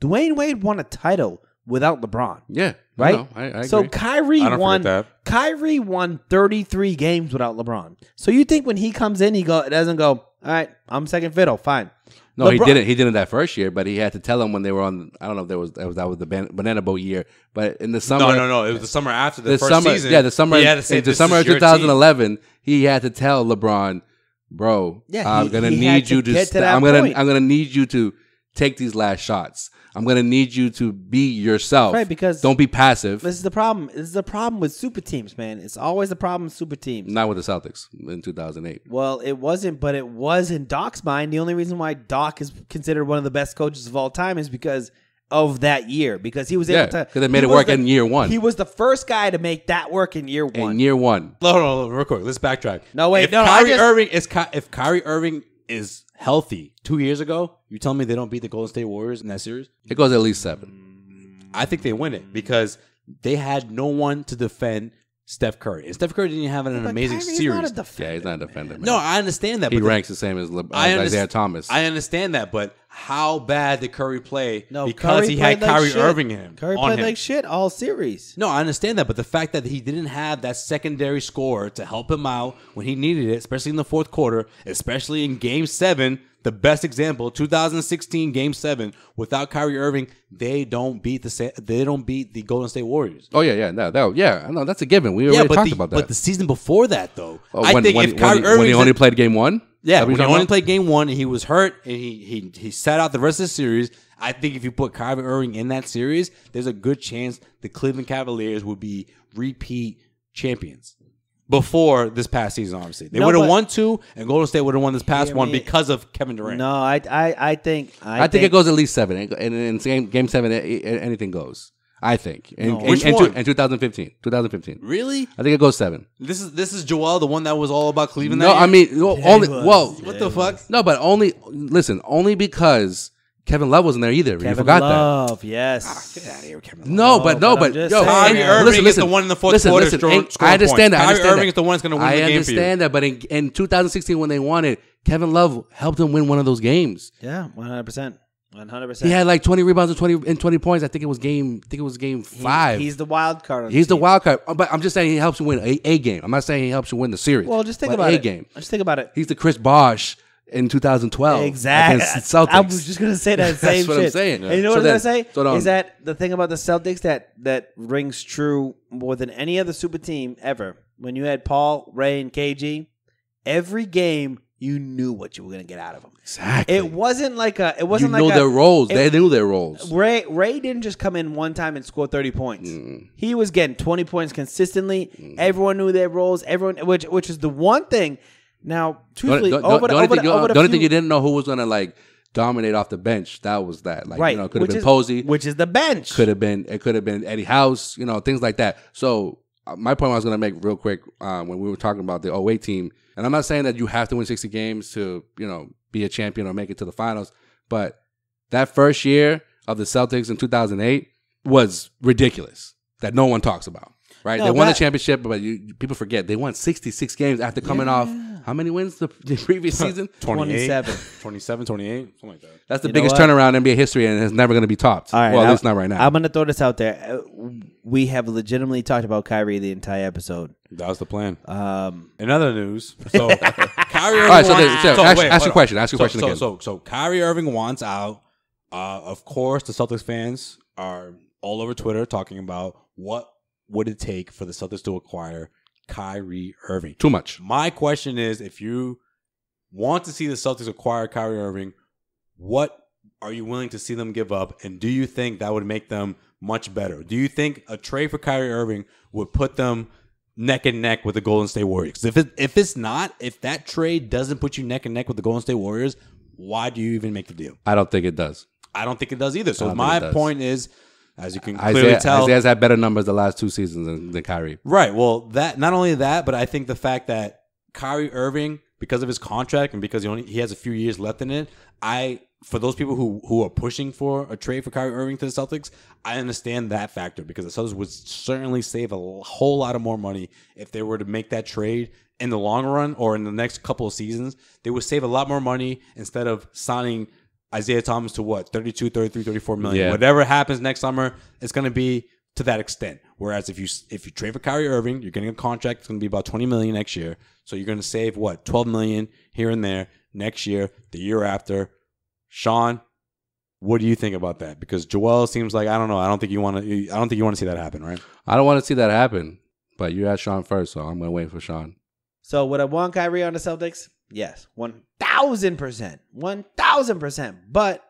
Dwayne Wade won a title without LeBron. Yeah. Right? No, I agree. So Kyrie I don't won. forget that. Kyrie won 33 games without LeBron. So you think when he comes in, doesn't go, all right, I'm second fiddle, fine. No, LeBron, he didn't. He didn't that first year, but he had to tell them when they were on. I don't know if that was the banana boat year, but in the summer. No. It was the summer after the first summer, season. Yeah, the summer. He had to say, in the summer of 2011, he had to tell LeBron, bro, I'm gonna need you to. I'm gonna need you to take these last shots. I'm gonna need you to be yourself. Right, because don't be passive. This is the problem. This is the problem with super teams, man. It's always the problem with super teams. Not with the Celtics in 2008. Well, it wasn't, but it was in Doc's mind. The only reason why Doc is considered one of the best coaches of all time is because of that year. Because he was able to. Because they made it work in year one. He was the first guy to make that work in year one. In year one. No, real quick. Let's backtrack. No, wait. If Kyrie Irving is healthy 2 years ago, you tell me they don't beat the Golden State Warriors in that series? It goes at least 7. I think they win it because they had no one to defend Steph Curry. And Steph Curry didn't have an amazing Kyrie's series. Not a defender, he's not a defender. Man. No, I understand that. He ranks the same as Isaiah Thomas. I understand that, but how bad did Curry play because Curry he had Kyrie Irving in him? Curry played like shit all series. No, I understand that, but the fact that he didn't have that secondary scorer to help him out when he needed it, especially in the fourth quarter, especially in Game 7, the best example, 2016 Game 7, without Kyrie Irving, they don't beat the Golden State Warriors. Oh yeah, I know that's a given. We already talked about that. But the season before that, though, when he only played Game 1. Yeah, when he only played Game 1 and he was hurt and he sat out the rest of the series. I think if you put Kyrie Irving in that series, there's a good chance the Cleveland Cavaliers would be repeat champions. Before this past season, obviously. They would have won 2, and Golden State would have won this past one because of Kevin Durant. No, I think it goes at least 7. And in Game 7, anything goes. I think. Which one? In 2015. Really? I think it goes 7. This is Joel, the one that was all about Cleveland. No, I mean, what the fuck? No, but only because Kevin Love wasn't there either. You forgot that. Yes. Get out of here, Kevin Love. But Kyrie Irving is the one in the fourth quarter scoring I understand points. that. Kyrie Irving is the one that's going to win the game for you. I understand that, but in 2016 when they won it, Kevin Love helped him win one of those games. Yeah, 100%. 100%. He had like 20 rebounds and 20 points. I think it was game 5. He's the wild card. He's the wild card. But I'm just saying he helps you win a game. I'm not saying he helps you win the series. Well, just think about it. Game. Just think about it. He's the Chris Bosh in 2012. Exactly. Celtics. I was just going to say that same shit. That's what I'm saying. And you know what I'm going to say? Is that the thing about the Celtics that rings true more than any other super team ever. When you had Paul, Ray, and KG, every game you knew what you were going to get out of them. Exactly. It wasn't like their roles. They knew their roles. Ray didn't just come in one time and score 30 points. He was getting 20 points consistently. Everyone knew their roles. Which is the one thing. Now, truthfully, the only thing you didn't know who was going to dominate off the bench. That was that. Like, right. it could have been Posey, which is the bench. It could have been Eddie House. Things like that. So my point I was going to make real quick when we were talking about the 08 team, and I'm not saying that you have to win 60 games to be a champion or make it to the finals, but that first year of the Celtics in 2008 was ridiculous that no one talks about. Right, they won the championship, but people forget they won 66 games after coming off how many wins the previous season? 27, 28, something like that. That's the biggest turnaround in NBA history, and it's never going to be topped. All right, well, at least not right now. I'm going to throw this out there. We have legitimately talked about Kyrie the entire episode. That was the plan. In other news, so Kyrie Irving. All right, ask your question. Ask your question again. So Kyrie Irving wants out. Of course, the Celtics fans are all over Twitter talking about what would it take for the Celtics to acquire Kyrie Irving? Too much. My question is, if you want to see the Celtics acquire Kyrie Irving, what are you willing to see them give up? And do you think that would make them much better? Do you think a trade for Kyrie Irving would put them neck and neck with the Golden State Warriors? If that trade doesn't put you neck and neck with the Golden State Warriors, why do you even make the deal? I don't think it does. I don't think it does either. So my point is, As you can clearly tell, Isaiah's had better numbers the last 2 seasons than Kyrie. Right. Well, that not only that, but I think the fact that Kyrie Irving, because of his contract and because he has a few years left in it, for those people who are pushing for a trade for Kyrie Irving to the Celtics, I understand that factor because the Celtics would certainly save a whole lot of more money if they were to make that trade in the long run or in the next couple of seasons. They would save a lot more money instead of signing Isaiah Thomas to what, 32, 33, 34 million. Yeah. Whatever happens next summer, it's going to be to that extent. Whereas if you trade for Kyrie Irving, you're getting a contract. It's going to be about 20 million next year. So you're going to save what, 12 million here and there next year, the year after. Sean, what do you think about that? Because Joel seems like, I don't know. I don't think you want to see that happen, right? I don't want to see that happen. But you asked Sean first, so I'm going to wait for Sean. So would I want Kyrie on the Celtics? Yes, 1,000%, 1,000%. But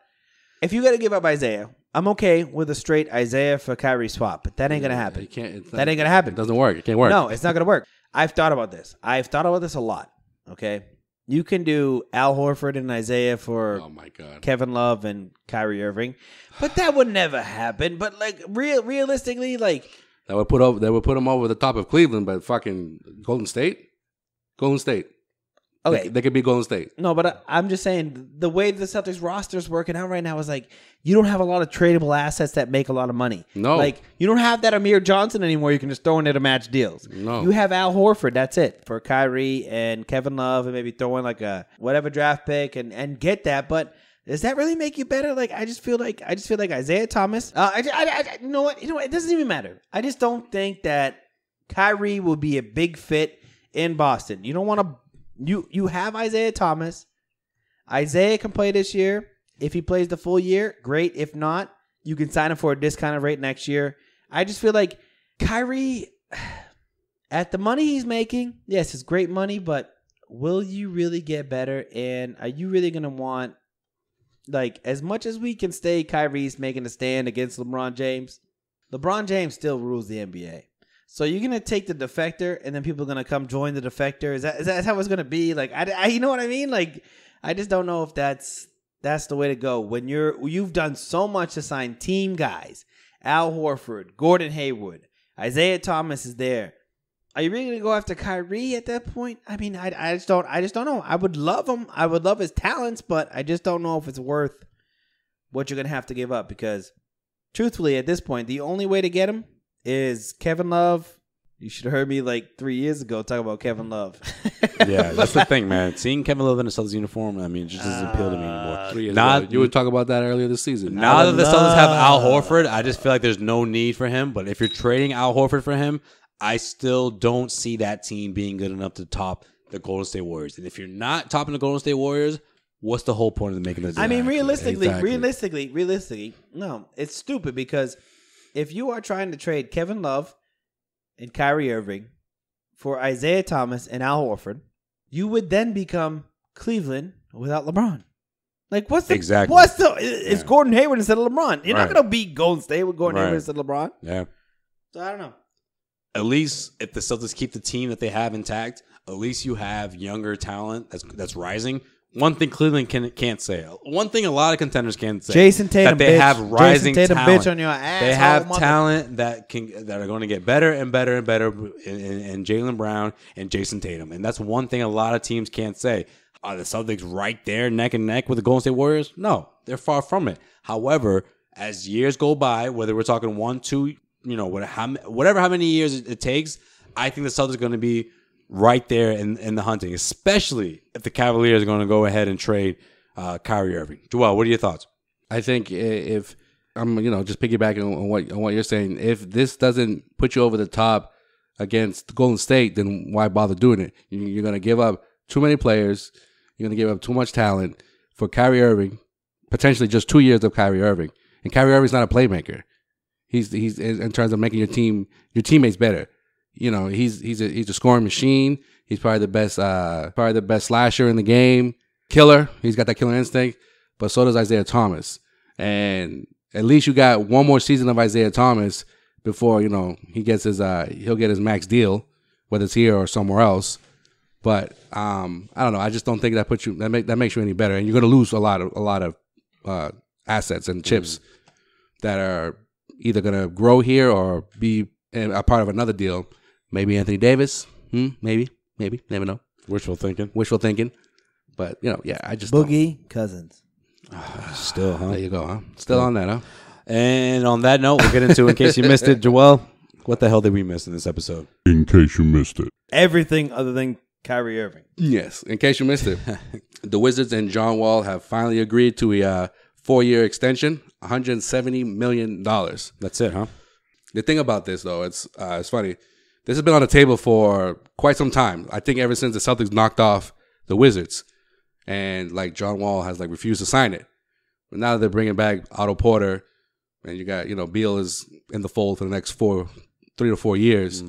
if you got to give up Isaiah, I'm okay with a straight Isaiah for Kyrie swap. But that ain't gonna happen. That ain't gonna happen. It doesn't work. It can't work. No, it's not gonna work. I've thought about this. A lot. Okay, you can do Al Horford and Isaiah for Kevin Love and Kyrie Irving, but that would never happen. But like realistically, like that would put them over the top of Cleveland, but fucking Golden State. Okay, they could be Golden State. No, but I'm just saying the way the Celtics roster is working out right now is like you don't have a lot of tradable assets that make a lot of money. No, like you don't have that Amir Johnson anymore. You can just throw in there to match deals. No, you have Al Horford. That's it for Kyrie and Kevin Love, and maybe throw in like a whatever draft pick and get that. But does that really make you better? Like I just feel like Isaiah Thomas. You know what? It doesn't even matter. I just don't think that Kyrie will be a big fit in Boston. You don't want to. You have Isaiah Thomas. Isaiah can play this year. If he plays the full year, great. If not, you can sign him for a discounted rate next year. I just feel like Kyrie, at the money he's making, yes, it's great money, but will you really get better? And are you really going to want, like, as much as we can say Kyrie's making a stand against LeBron James still rules the NBA. So you're going to take the defector and then people are going to come join the defector? Is that how it's going to be? Like, you know what I mean? Like, I just don't know if that's the way to go. When you've done so much to sign team guys, Al Horford, Gordon Hayward, Isaiah Thomas is there. Are you really going to go after Kyrie at that point? I mean, I just don't know. I would love him. I would love his talents, but I just don't know if it's worth what you're going to have to give up because truthfully, at this point, the only way to get him is Kevin Love. You should have heard me like 3 years ago talk about Kevin Love. Yeah, that's the thing, man. Seeing Kevin Love in a Celtics uniform, I mean, it just doesn't appeal to me anymore. 3 years ago. You would talk about that earlier this season. Now that the Celtics have Al Horford, I just feel like there's no need for him. But if you're trading Al Horford for him, I still don't see that team being good enough to top the Golden State Warriors. And if you're not topping the Golden State Warriors, what's the whole point of making the deal? I mean, realistically, no, it's stupid because if you are trying to trade Kevin Love and Kyrie Irving for Isaiah Thomas and Al Horford, you would then become Cleveland without LeBron. Like, it's Gordon Hayward instead of LeBron. You're not going to beat Golden State with Gordon Hayward instead of LeBron. Yeah. So I don't know. At least if the Celtics keep the team that they have intact, at least you have younger talent that's rising. One thing Cleveland can't say. One thing a lot of contenders can't say. Jason Tatum, that they have rising Jason Tatum, talent. bitch on your ass. They have talent that are going to get better and better and better in Jaylen Brown and Jason Tatum. And that's one thing a lot of teams can't say. Are the Celtics right there neck and neck with the Golden State Warriors? No, they're far from it. However, as years go by, whether we're talking 1, 2, whatever how many years it takes, I think the Celtics are going to be right there in the hunting, especially if the Cavaliers are going to go ahead and trade Kyrie Irving. Joel, what are your thoughts? I think if I'm, just piggybacking on what you're saying, if this doesn't put you over the top against Golden State, then why bother doing it? You're going to give up too many players. You're going to give up too much talent for Kyrie Irving, potentially just 2 years of Kyrie Irving. And Kyrie Irving's not a playmaker. He's in terms of making your teammates better. He's a scoring machine. He's probably the best slasher in the game. Killer. He's got that killer instinct. But so does Isaiah Thomas. And at least you got one more season of Isaiah Thomas before he gets he'll get his max deal, whether it's here or somewhere else. But I don't know. I just don't think that makes you any better. And you're going to lose a lot of assets and chips that are either going to grow here or be a part of another deal. Maybe Anthony Davis. Maybe. Never know. Wishful thinking. But, I just Boogie Cousins. Still, huh? There you go, huh? Still on that, huh? And on that note, we'll get into, in case you missed it, Joel, what the hell did we miss in this episode? In case you missed it. Everything other than Kyrie Irving. Yes. In case you missed it, the Wizards and John Wall have finally agreed to a 4-year extension, $170 million. That's it, huh? The thing about this, though, it's funny. This has been on the table for quite some time. I think ever since the Celtics knocked off the Wizards. And, John Wall has, refused to sign it. But now that they're bringing back Otto Porter, and you got, Beal is in the fold for the next 3 to 4 years.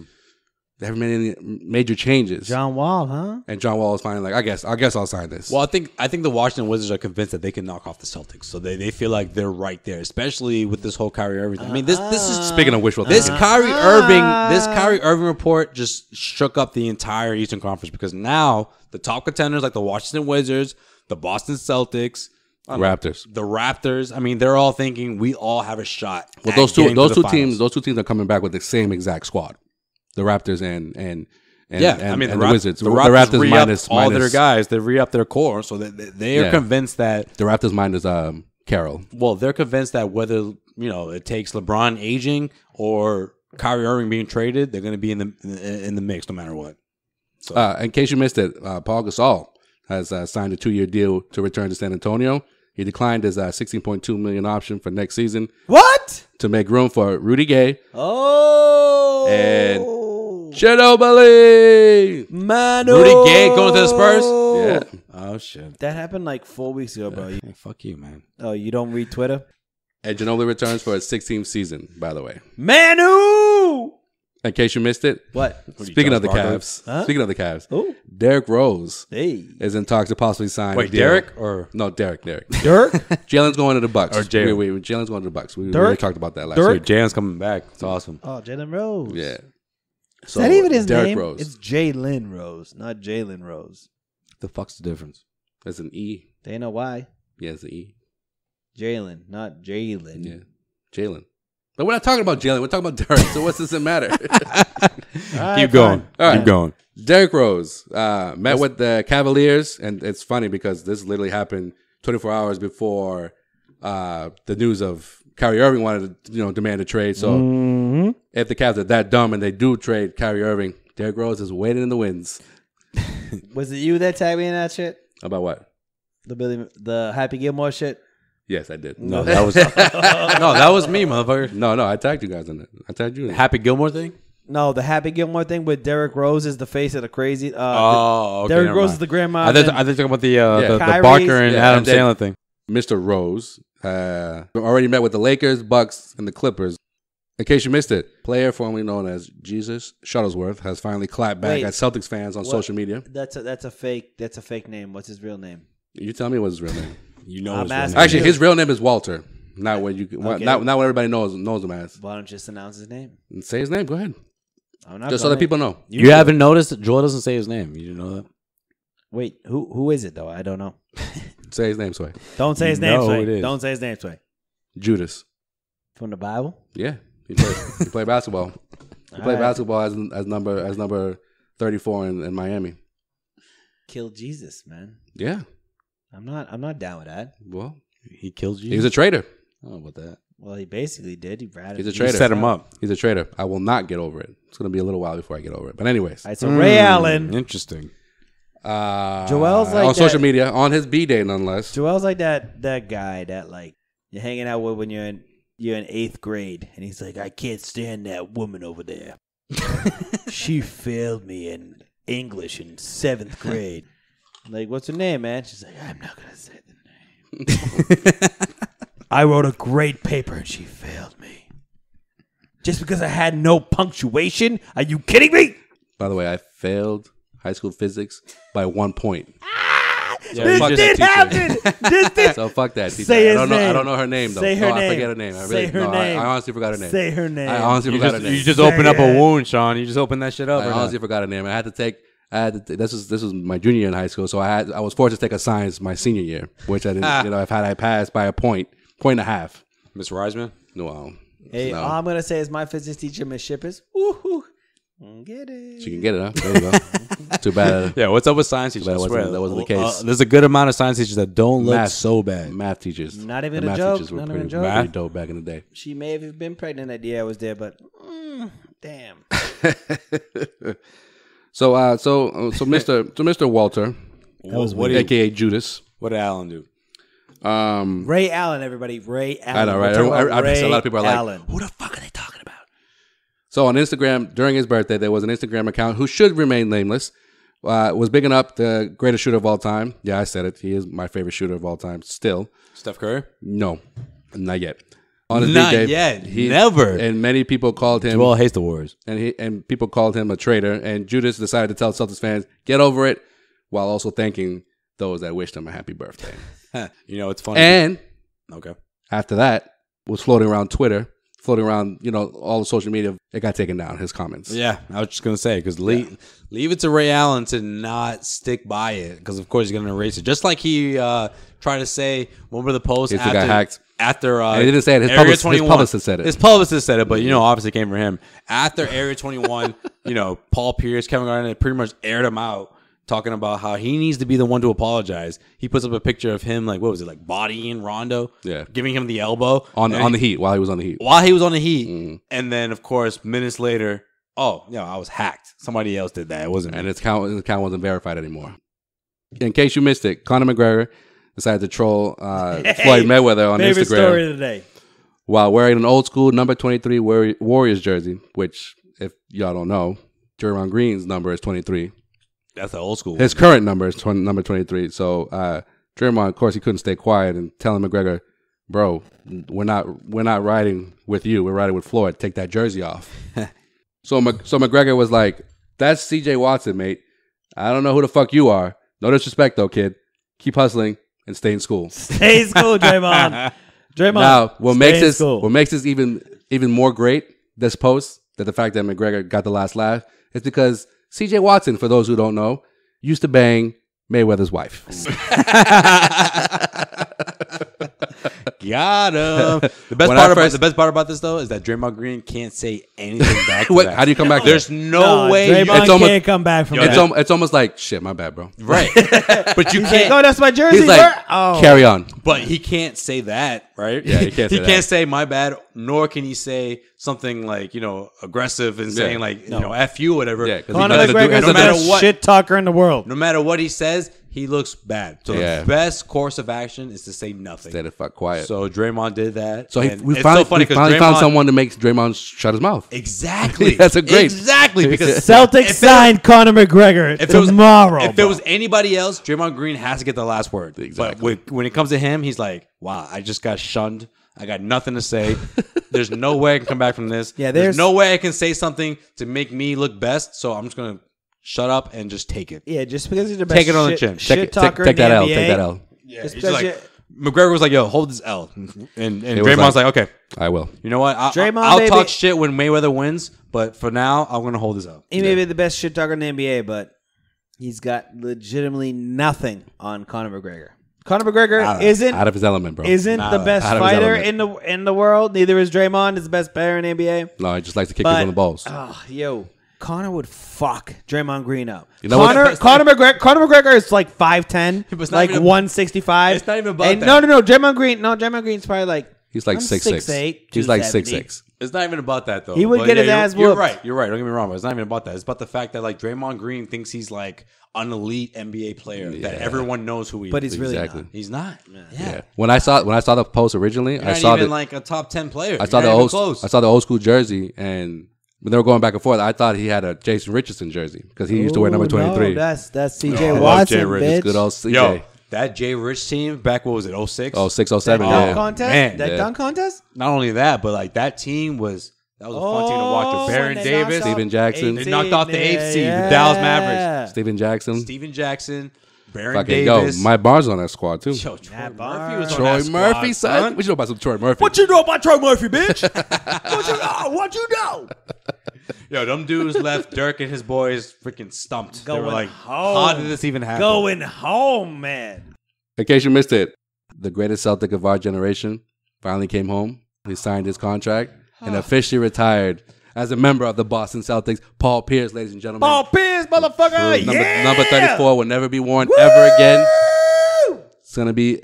They haven't made any major changes. John Wall, huh? And John Wall is finally I guess I'll sign this. Well, I think the Washington Wizards are convinced that they can knock off the Celtics. So they feel like they're right there, especially with this whole Kyrie Irving. I mean, this is Speaking of wishful thinking. This Kyrie Irving report just shook up the entire Eastern Conference because now the top contenders like the Washington Wizards, the Boston Celtics, the Raptors. I mean, they're all thinking we all have a shot. Well, those two teams are coming back with the same exact squad. The Raptors and the Wizards. The Raptors minus all their guys. They re-up their core, so they are convinced that the Raptors minus Carroll. Well, they're convinced that whether it takes LeBron aging or Kyrie Irving being traded, they're going to be in the mix no matter what. So. In case you missed it, Paul Gasol has signed a 2-year deal to return to San Antonio. He declined his $16.2 million option for next season. What? To make room for Rudy Gay. Oh. And Ginobili. Manu. Rudy Gay going to the Spurs? Yeah. Oh, shit. That happened 4 weeks ago, bro. Hey, fuck you, man. Oh, you don't read Twitter? And Ginobili returns for his 16th season, by the way. Manu. In case you missed it. What? Speaking of the Cavs. Huh? Speaking of the Cavs. Ooh. Derrick Rose is in talks to possibly sign. Wait, Derek or no? Derek. Dirk. Jalen's going to the Bucks. Or Jalen. Wait. Jalen's going to the Bucks. We already talked about that last week. Jalen's coming back. It's awesome. Oh, Jalen Rose. Yeah. So, is that even his Derrick name? Rose. It's Jalen Rose, not Jalen Rose. The fuck's the difference? There's an E. They know why. Yeah, it's an E. Jalen, not Jalen. Yeah, Jalen. But we're not talking about Jalen. We're talking about Derrick. So what does it matter? Keep going. Keep going. Derrick Rose met with the Cavaliers, and it's funny because this literally happened 24 hours before the news of Kyrie Irving wanted to, demand a trade. So if the Cavs are that dumb and they do trade Kyrie Irving, Derrick Rose is waiting in the wings. Was it you that tagged me in that shit? About what? The Happy Gilmore shit? Yes, I did. No, that was that was me, motherfucker. No, I tagged you guys in it. I tagged you in it. Happy Gilmore thing? No, the Happy Gilmore thing with Derrick Rose is the face of the crazy. Okay. Derrick Rose is the grandma. I think talking about the Kyrie's, Barker and Adam Sandler thing. Mr. Rose already met with the Lakers, Bucks, and the Clippers. In case you missed it, player formerly known as Jesus Shuttlesworth has finally clapped back at Celtics fans on social media. That's a fake name. What's his real name? You tell me what's his real name. You know his real name. Actually, his real name is Walter. Not what not what everybody knows him as. Why don't you just announce his name? And say his name. Go ahead. I'm not just so that people know. You haven't noticed that Joel doesn't say his name. You didn't know that? Wait, who is it though? I don't know. Say his name, Sway. Don't say his name, Sway. Don't say his name, Sway. Judas. From the Bible? Yeah. He played basketball. He played basketball as number 34 in Miami. Kill Jesus, man. Yeah. I'm not down with that. Well, he killed Jesus. He was a traitor. I don't know about that. Well, he basically did. He's a traitor. He set him up. He's a traitor. I will not get over it. It's going to be a little while before I get over it. But anyways. All right, so Ray Allen. Interesting. Joel's like on social media, on his B-Day nonetheless. Joel's like that guy that like you're hanging out with when you're in 8th grade, and he's like, I can't stand that woman over there. She failed me in English in 7th grade. I'm like, what's her name, man? She's like, I'm not gonna say the name. I wrote a great paper and she failed me. Just because I had no punctuation? Are you kidding me? By the way, I failed high school physics by 1 point. This did happen. So fuck that teacher. Say his name. I don't know her name though. Say her name. I forget her name. I honestly forgot her name. Say her name. I honestly forgot her name. You just opened up a wound, Sean. You just opened that shit up. I honestly forgot her name. I had to take. This was my junior year in high school, so I was forced to take a science my senior year, which I didn't. If I passed by a point and a half. Miss Reisman? No, Hey, all I'm gonna say is my physics teacher, Miss Shippers. Woohoo! Get it? She can get it, huh? There you go. Too bad. Yeah, what's up with science teachers? That wasn't the case. There's a good amount of science teachers that don't look so bad. Math teachers. Not even the a math joke. teachers were Not pretty, even a joke. pretty dope back in the day. She may have been pregnant that year I was there, but damn. So Mr. Walter, aka Judas. What did Alan do? Ray Allen, everybody. Ray Allen. I know, right? A lot of people are like, who the fuck are they talking about? So on Instagram, during his birthday, there was an Instagram account who should remain nameless. Was bigging up the greatest shooter of all time. Yeah, I said it. He is my favorite shooter of all time still. Steph Curry? No, not yet. On his Not big day, yet. Never. And many people called him. Joel hates the Warriors. And people called him a traitor. And Judas decided to tell Celtics fans, get over it, while also thanking those that wished him a happy birthday. You know, it's funny. And okay, after that, was floating around Twitter, floating around, all the social media. It got taken down, his comments. Yeah, I was just going to say, because leave it to Ray Allen to not stick by it, because of course he's going to erase it. Just like he tried to say, remember the post after got hacked? After he didn't say it. His publicist said it. His publicist said it, but obviously it came from him. After Area 21, Paul Pierce, Kevin Garnett pretty much aired him out, talking about how he needs to be the one to apologize. He puts up a picture of him, like, what was it, like bodying Rondo? Yeah. Giving him the elbow. On the Heat, while he was on the Heat. While he was on the Heat. And then, of course, minutes later, I was hacked. Somebody else did that. It wasn't me. And his account wasn't verified anymore. In case you missed it, Conor McGregor decided to troll Floyd Mayweather on favorite Instagram. Story of the day. While wearing an old school number 23 Warriors jersey, which, if y'all don't know, Draymond Green's number is 23. That's the old school. His current number is number 23. So Draymond, of course, he couldn't stay quiet and telling McGregor, bro, we're not riding with you. We're riding with Floyd. Take that jersey off. So McGregor was like, that's CJ Watson, mate. I don't know who the fuck you are. No disrespect, though, kid. Keep hustling and stay in school. Stay in school, Draymond. Now, what makes this even more great, this post, that the fact that McGregor got the last laugh, is because CJ Watson, for those who don't know, used to bang Mayweather's wife. Got him. The best part about this, though, is that Draymond Green can't say anything back to that. How do you come back? There's no way. Draymond can't come back from that. It's almost like, shit, my bad, bro. Right. But you can't. Like, that's my jersey. He's like, carry on. But he can't say that, right? Yeah, he can't say He can't say my bad, nor can he say something like, aggressive and saying like, F you or whatever. Yeah, Conor McGregor is the best shit talker in the world. No matter what he says, he looks bad. So the best course of action is to say nothing. Stay the fuck quiet. So Draymond did that. So we finally found someone to make Draymond shut his mouth. Exactly. That's a great. Exactly. Because Celtics signed Conor McGregor tomorrow. If it was anybody else, Draymond Green has to get the last word. Exactly. But when it comes to him, he's like, wow, I just got shunned. I got nothing to say. There's no way I can come back from this. Yeah, there's no way I can say something to make me look best. So I'm just going to shut up and just take it. Yeah, just because he's the best take it on the chin. Shit talker take in the that L. NBA. Take that L. Yeah, McGregor was like, yo, hold this L. And Draymond's like, okay. I will. You know what? I'll talk shit when Mayweather wins, but for now, I'm going to hold this L. He may be the best shit talker in the NBA, but he's got legitimately nothing on Conor McGregor. Conor McGregor isn't out of his element, bro. Isn't the best fighter in the world. Neither is Draymond. Is the best player in the NBA. No, he just likes to kick people in the balls. Conor would fuck Draymond Green up. Conor McGregor is like 5'10", like 165. It's not even about that. No, Draymond Green's probably like he's like 6'8". He's like 6'6". It's not even about that though. He would get his ass whooped. You're right. Don't get me wrong, but it's not even about that. It's about the fact that like Draymond Green thinks he's like an elite NBA player that everyone knows who he is. But he's really not. He's not. Yeah. When I saw the post originally, I saw like a top 10 player. I saw the old school jersey, and when they were going back and forth, I thought he had a Jason Richardson jersey because he used to wear number 23. No, that's CJ Watson, bitch. Good old CJ. Yo, that Jay Rich team back, what was it, 06? 06, 07, dunk contest? Man. Dunk contest? Not only that, but like that team was a fun team to watch. Baron Davis, Steven Jackson. They knocked off the 8th seed, the Dallas Mavericks. Steven Jackson. Baron Davis. Yo, Mike Barnes on that squad too. Yo, Troy Murphy was on Troy that Murphy, squad, son. What you know about some Troy Murphy? What you know about Troy Murphy, bitch? What you know? Yo, them dudes left Dirk and his boys freaking stumped. They were like, home. how did this even happen? Going home, man. In case you missed it, the greatest Celtic of our generation finally came home. He signed his contract. and officially retired as a member of the Boston Celtics. Paul Pierce, ladies and gentlemen. Paul Pierce, motherfucker. Number 34 will never be worn ever again. It's going to be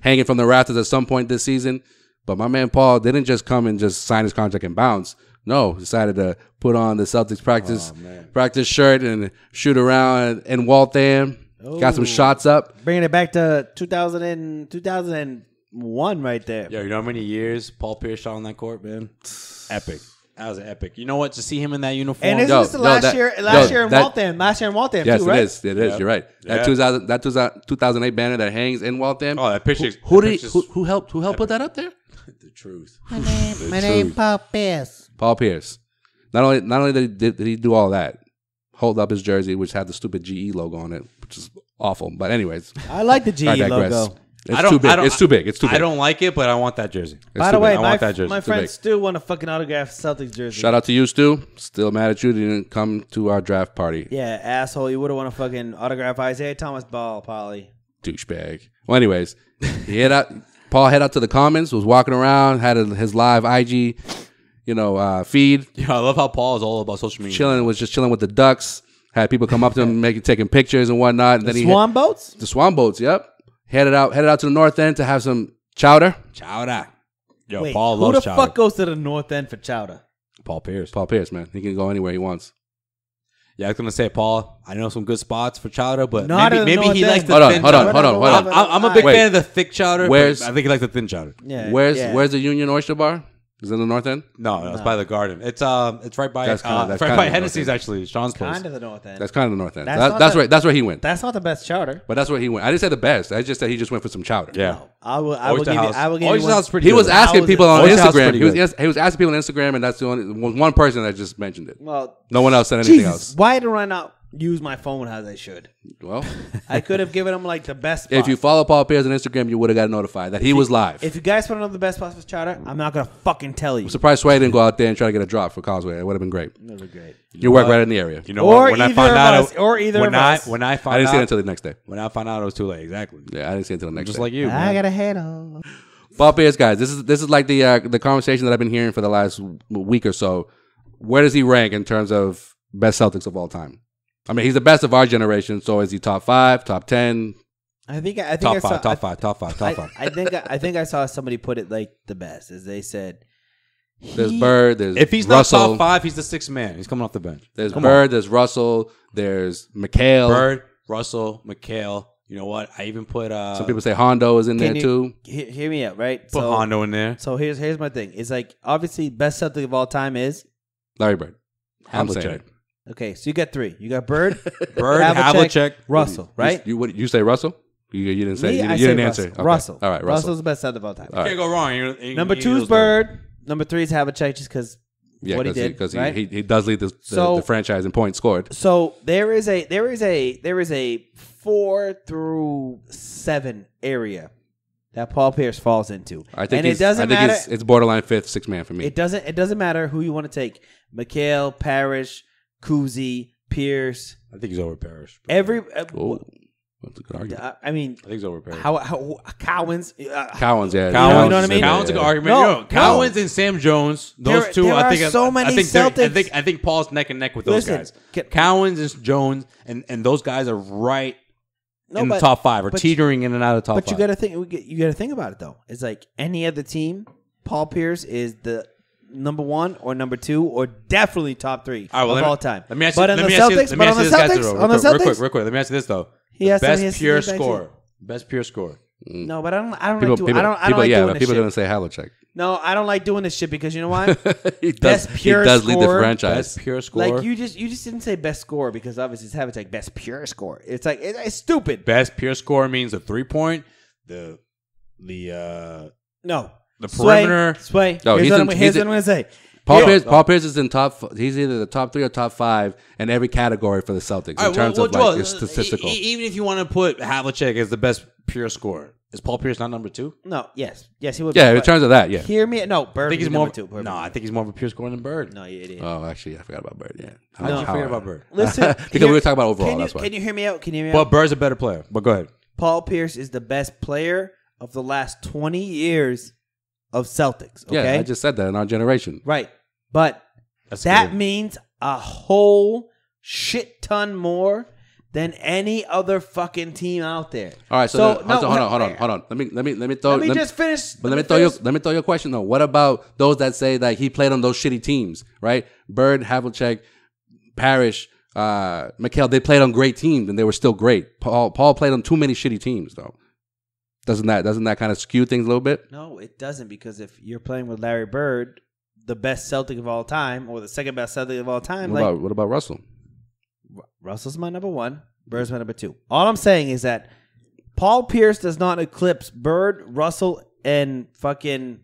hanging from the rafters at some point this season. But my man Paul didn't just come and just sign his contract and bounce. No, decided to put on the Celtics practice shirt and shoot around in Waltham. Got some shots up. Bringing it back to 2001 right there. Yo, you know how many years Paul Pierce shot on that court, man? Epic. That was epic. You know what? To see him in that uniform. And isn't this the last year in Waltham? Last year in Waltham, yes, too, right? Yes, it is. Yep. You're right. Yeah. That 2008 banner that hangs in Waltham. Oh, that picture. Who helped put that up there? The truth. My name Paul Pierce. Paul Pierce. Not only did he do all that, hold up his jersey, which had the stupid GE logo on it, which is awful. But anyways, I like the GE logo. It's too big. It's too big. It's too big. I don't like it, but I want that jersey. By the way, I want that jersey. My friend Stu won a fucking autographed Celtics jersey. Shout out to you, Stu. Still mad at you. Didn't come to our draft party. Yeah, asshole. You would have won a fucking autograph Isaiah Thomas ball, Polly. Douchebag. Well, anyways, Paul head out to the Commons, was walking around, had his live IG, feed. Yeah, I love how Paul is all about social media. Was just chilling with the ducks. Had people come up to him, taking pictures and whatnot. And the swan boats? The swan boats, yep. Headed out to the north end to have some chowder. Yo, wait, Paul loves chowder. Who the fuck goes to the north end for chowder? Paul Pierce. Paul Pierce, man. He can go anywhere he wants. Yeah, I was going to say, Paul, I know some good spots for chowder, but maybe he likes the thin chowder. Hold on. I'm a big fan of the thick chowder, but I think he likes the thin chowder. Yeah. Where's the Union Oyster Bar? Is it in the north end? No, it's by the Garden. It's right by Hennessy's, actually. Sean's place. Kind of the north end. That's kind of the north end. That's where he went. That's not the best chowder. But that's where he went. I didn't say the best. I just said he just went for some chowder. Yeah. No, I will give you one. He was asking people on Instagram. He was asking people on Instagram, and that's the only one person that just mentioned it. Well, no one else said anything else. Why did I not use my phone as I should? Well, I could have given him like the best spot. If you follow Paul Pierce on Instagram, you would have got notified that he was live. If you guys want to know the best spots for chowder, I'm not going to fucking tell you. I'm surprised Sway didn't go out there and try to get a drop for Causeway. It would have been great. It would have been great. You work right in the area. You know what? When I found out, I didn't see it until the next day. When I found out, it was too late. Exactly. Yeah, I didn't see it until the next day. Just like you. I got a head on. Paul Pierce, guys, this is like the conversation that I've been hearing for the last week or so. Where does he rank in terms of best Celtics of all time? I mean, he's the best of our generation. So is he top 5, top 10? I think top five. I think I saw somebody put it like the best, as they said. There's Bird. There's if he's Russell. not top 5, he's the sixth man. He's coming off the bench. There's Bird. There's Russell. There's McHale. Bird, Russell, McHale. You know what? I even put some people say Hondo is in there too. Hear me out, right? Put Hondo in there. So here's my thing. It's like obviously best Celtic of all time is Larry Bird. I'm saying it. Okay, so you got 3. You got Bird, Havlicek, Russell, right? You say Russell? You didn't say. You didn't answer. Okay. Russell. All right, Russell's the best Celtic of all time. You can't go wrong. Number 2 is Bird. Number 3 is Havlicek, just because what he did. Because right? he does lead the franchise in points scored. So there is a 4 through 7 area that Paul Pierce falls into. I think it's borderline 5th, 6th man for me. It doesn't matter who you want to take. McHale, Parrish, Kuzi, Pierce. I think he's over Parrish. That's a good argument. I mean, I think he's over Parrish. Cowens. Cowens, yeah. You know what I mean? Cowens, a good argument. Cowens and Sam Jones, those two. There I think are so many Celtics. I think Paul's neck and neck with those guys. Cowens and Jones, and those guys are right in the top 5 or teetering in and out of the top 5. But you got to think about it though. It's like any other team. Paul Pierce is the number 1 or number 2 or definitely top 3 of all time. Let me ask you this, real quick. Let me ask you this though. Best pure score. No, but I don't like doing this people shit. don't say Havlicek. No, I don't like doing this shit because you know why? He does lead the franchise. Best pure score. Like you just didn't say best score because obviously it's Havlicek best pure score. It's like it's stupid. Best pure score means the 3-point, the perimeter. Sway. No, here's what I'm going to say. Paul Pierce is in top. He's either the top 3 or top 5 in every category for the Celtics in terms of like statistical. Even if you want to put Havlicek as the best pure scorer, is Paul Pierce not number 2? No. Yes, he would. Yeah, in terms of that, yeah. Hear me. No, Bird. I think he's more number 2. No, I think he's more of a pure scorer than Bird. No, you idiot. Oh, actually, I forgot about Bird. Yeah. How did you forget about Bird? Listen, because we were talking about overall. That's why. Can you hear me out? Well, Bird's a better player. But go ahead. Paul Pierce is the best player of the last 20 years of Celtics. Okay? Yeah, I just said that in our generation. Right. But that means a whole shit ton more than any other fucking team out there. All right, so hold on. Let me just finish. But let me throw you a question though. What about those that say that he played on those shitty teams, right? Bird, Havlicek, Parrish, Mikal, they played on great teams and they were still great. Paul played on too many shitty teams though. Doesn't that kind of skew things a little bit? No, it doesn't, because if you're playing with Larry Bird, the best Celtic of all time, or the second best Celtic of all time, what about Russell? Russell's my number one. Bird's my number two. All I'm saying is that Paul Pierce does not eclipse Bird, Russell, and fucking.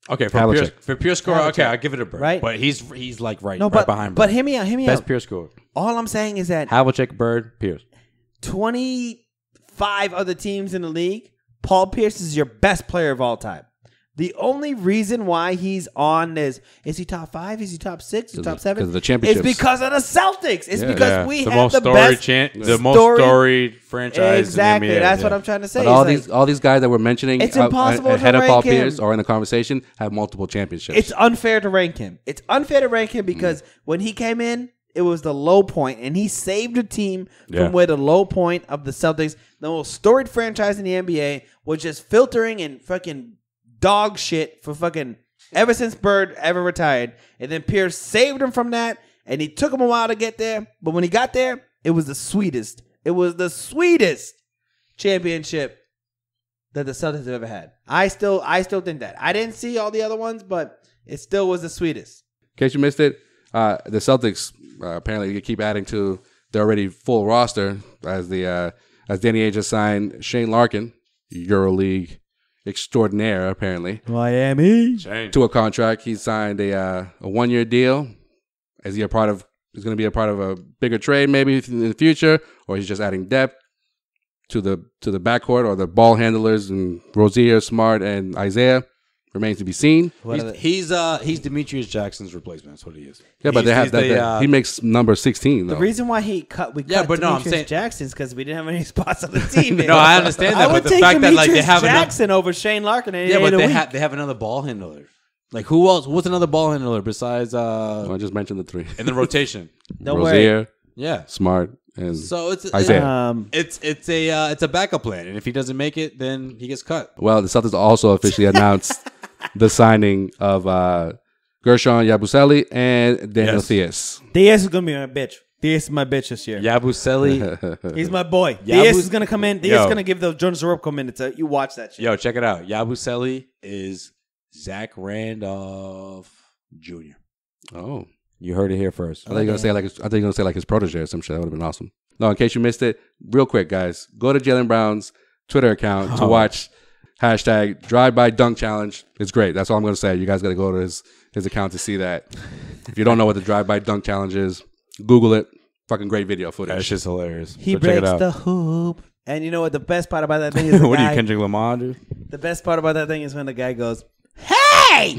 Okay, for pure score, okay, I'll give it a Bird. Right? But he's like right behind Bird. But hear me out. Best pure score. All I'm saying is that Havlicek, Bird, Pierce. 25 other teams in the league, Paul Pierce is your best player of all time. The only reason why he's on is he top 5? Is he top 6? Is he top 7? Because of the championships. It's because of the Celtics. It's because we the have most the best, the most storied franchise. Exactly. In the NBA. That's what I'm trying to say. But all these guys that we're mentioning, it's impossible ahead to of Paul rank him. Pierce or in the conversation, have multiple championships. It's unfair to rank him. It's unfair to rank him because when he came in, it was the low point, and he saved a team from where the low point of the Celtics, the most storied franchise in the NBA, was just filtering and fucking dog shit for fucking ever since Bird ever retired. And then Pierce saved him from that, and he took him a while to get there. But when he got there, it was the sweetest. It was the sweetest championship that the Celtics have ever had. I still think that. I didn't see all the other ones, but it still was the sweetest. In case you missed it, the Celtics apparently keep adding to their already full roster as Danny Ainge just signed Shane Larkin, EuroLeague extraordinaire, apparently. Miami. To a contract. He signed a 1-year deal. Is he going to be a part of a bigger trade maybe in the future, or he's just adding depth to the backcourt or the ball handlers and Rozier, Smart, and Isaiah? Remains to be seen. He's Demetrius Jackson's replacement. That's what he is. Yeah, but he makes number 16 though. The reason why we cut Demetrius Jackson is because we didn't have any spots on the team. No, I understand that. I would but the take fact Demetrius that they have Jackson over Shane Larkin. But they have another ball handler. Like who else? What's another ball handler besides? I just mentioned the 3 in the rotation. Rozier, yeah, Smart, and so it's Isaiah. It's a backup plan, and if he doesn't make it, then he gets cut. Well, the Celtics also officially announced the signing of Gershon Yabusele and Daniel Theis. Theis is going to be my bitch. Theis is my bitch this year. Yabusele. He's my boy. Theis is going to come in. Theis is going to give the Jonas Jerebko minutes. You watch that shit. Yo, check it out. Yabusele is Zach Randolph Jr. Oh. You heard it here first. I thought you were going to say like his protege or some shit. That would have been awesome. No, in case you missed it, real quick, guys, go to Jaylen Brown's Twitter account to watch hashtag Drive-By Dunk Challenge. It's great. That's all I'm going to say. You guys got to go to his account to see that. If you don't know what the Drive-By Dunk Challenge is, Google it. Fucking great video footage. That's just hilarious. He breaks the hoop. And you know what the best part about that thing is? What are you, Kendrick Lamar, dude? The best part about that thing is when the guy goes, "Hey!"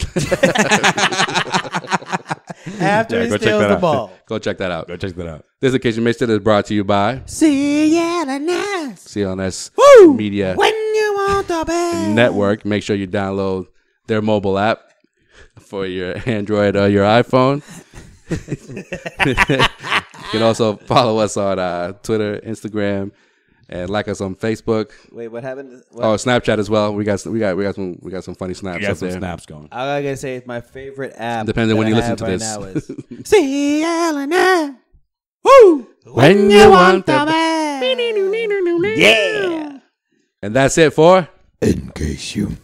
After he steals the ball. Go check that out. Go check that out. This occasion mixed it is brought to you by CLNS. CLNS Woo! Media When you want the best. Network. Make sure you download their mobile app for your Android or your iPhone. You can also follow us on Twitter, Instagram, and like us on Facebook. Wait, what happened? What? Oh, Snapchat as well. We got some funny snaps. We got up some there. snaps going. I gotta say, it's my favorite app. Depending on when you listen to right this. now is CLNS. Woo! When you want the best. Yeah. And that's it for In Case You.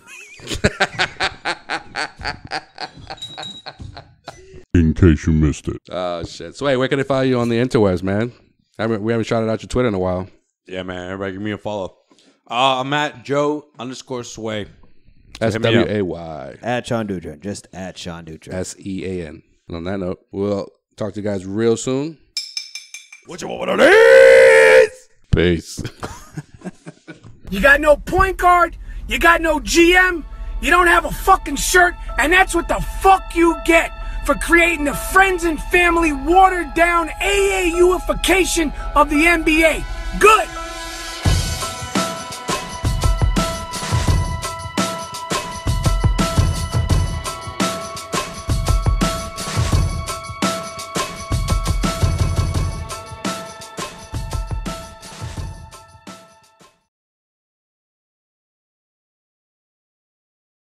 In case you missed it. Oh shit. So hey, where can they follow you on the interwebs, man? We haven't shouted out your Twitter in a while. Yeah, man. Everybody give me a follow. I'm at Joe_Sway. SWAY. At Sean Dutra. Just at Sean Dutra. SEAN. And on that note, we'll talk to you guys real soon. What you want to do? Peace. You got no point guard, you got no GM, you don't have a fucking shirt, and that's what the fuck you get for creating the friends and family watered down AAUification of the NBA. Good.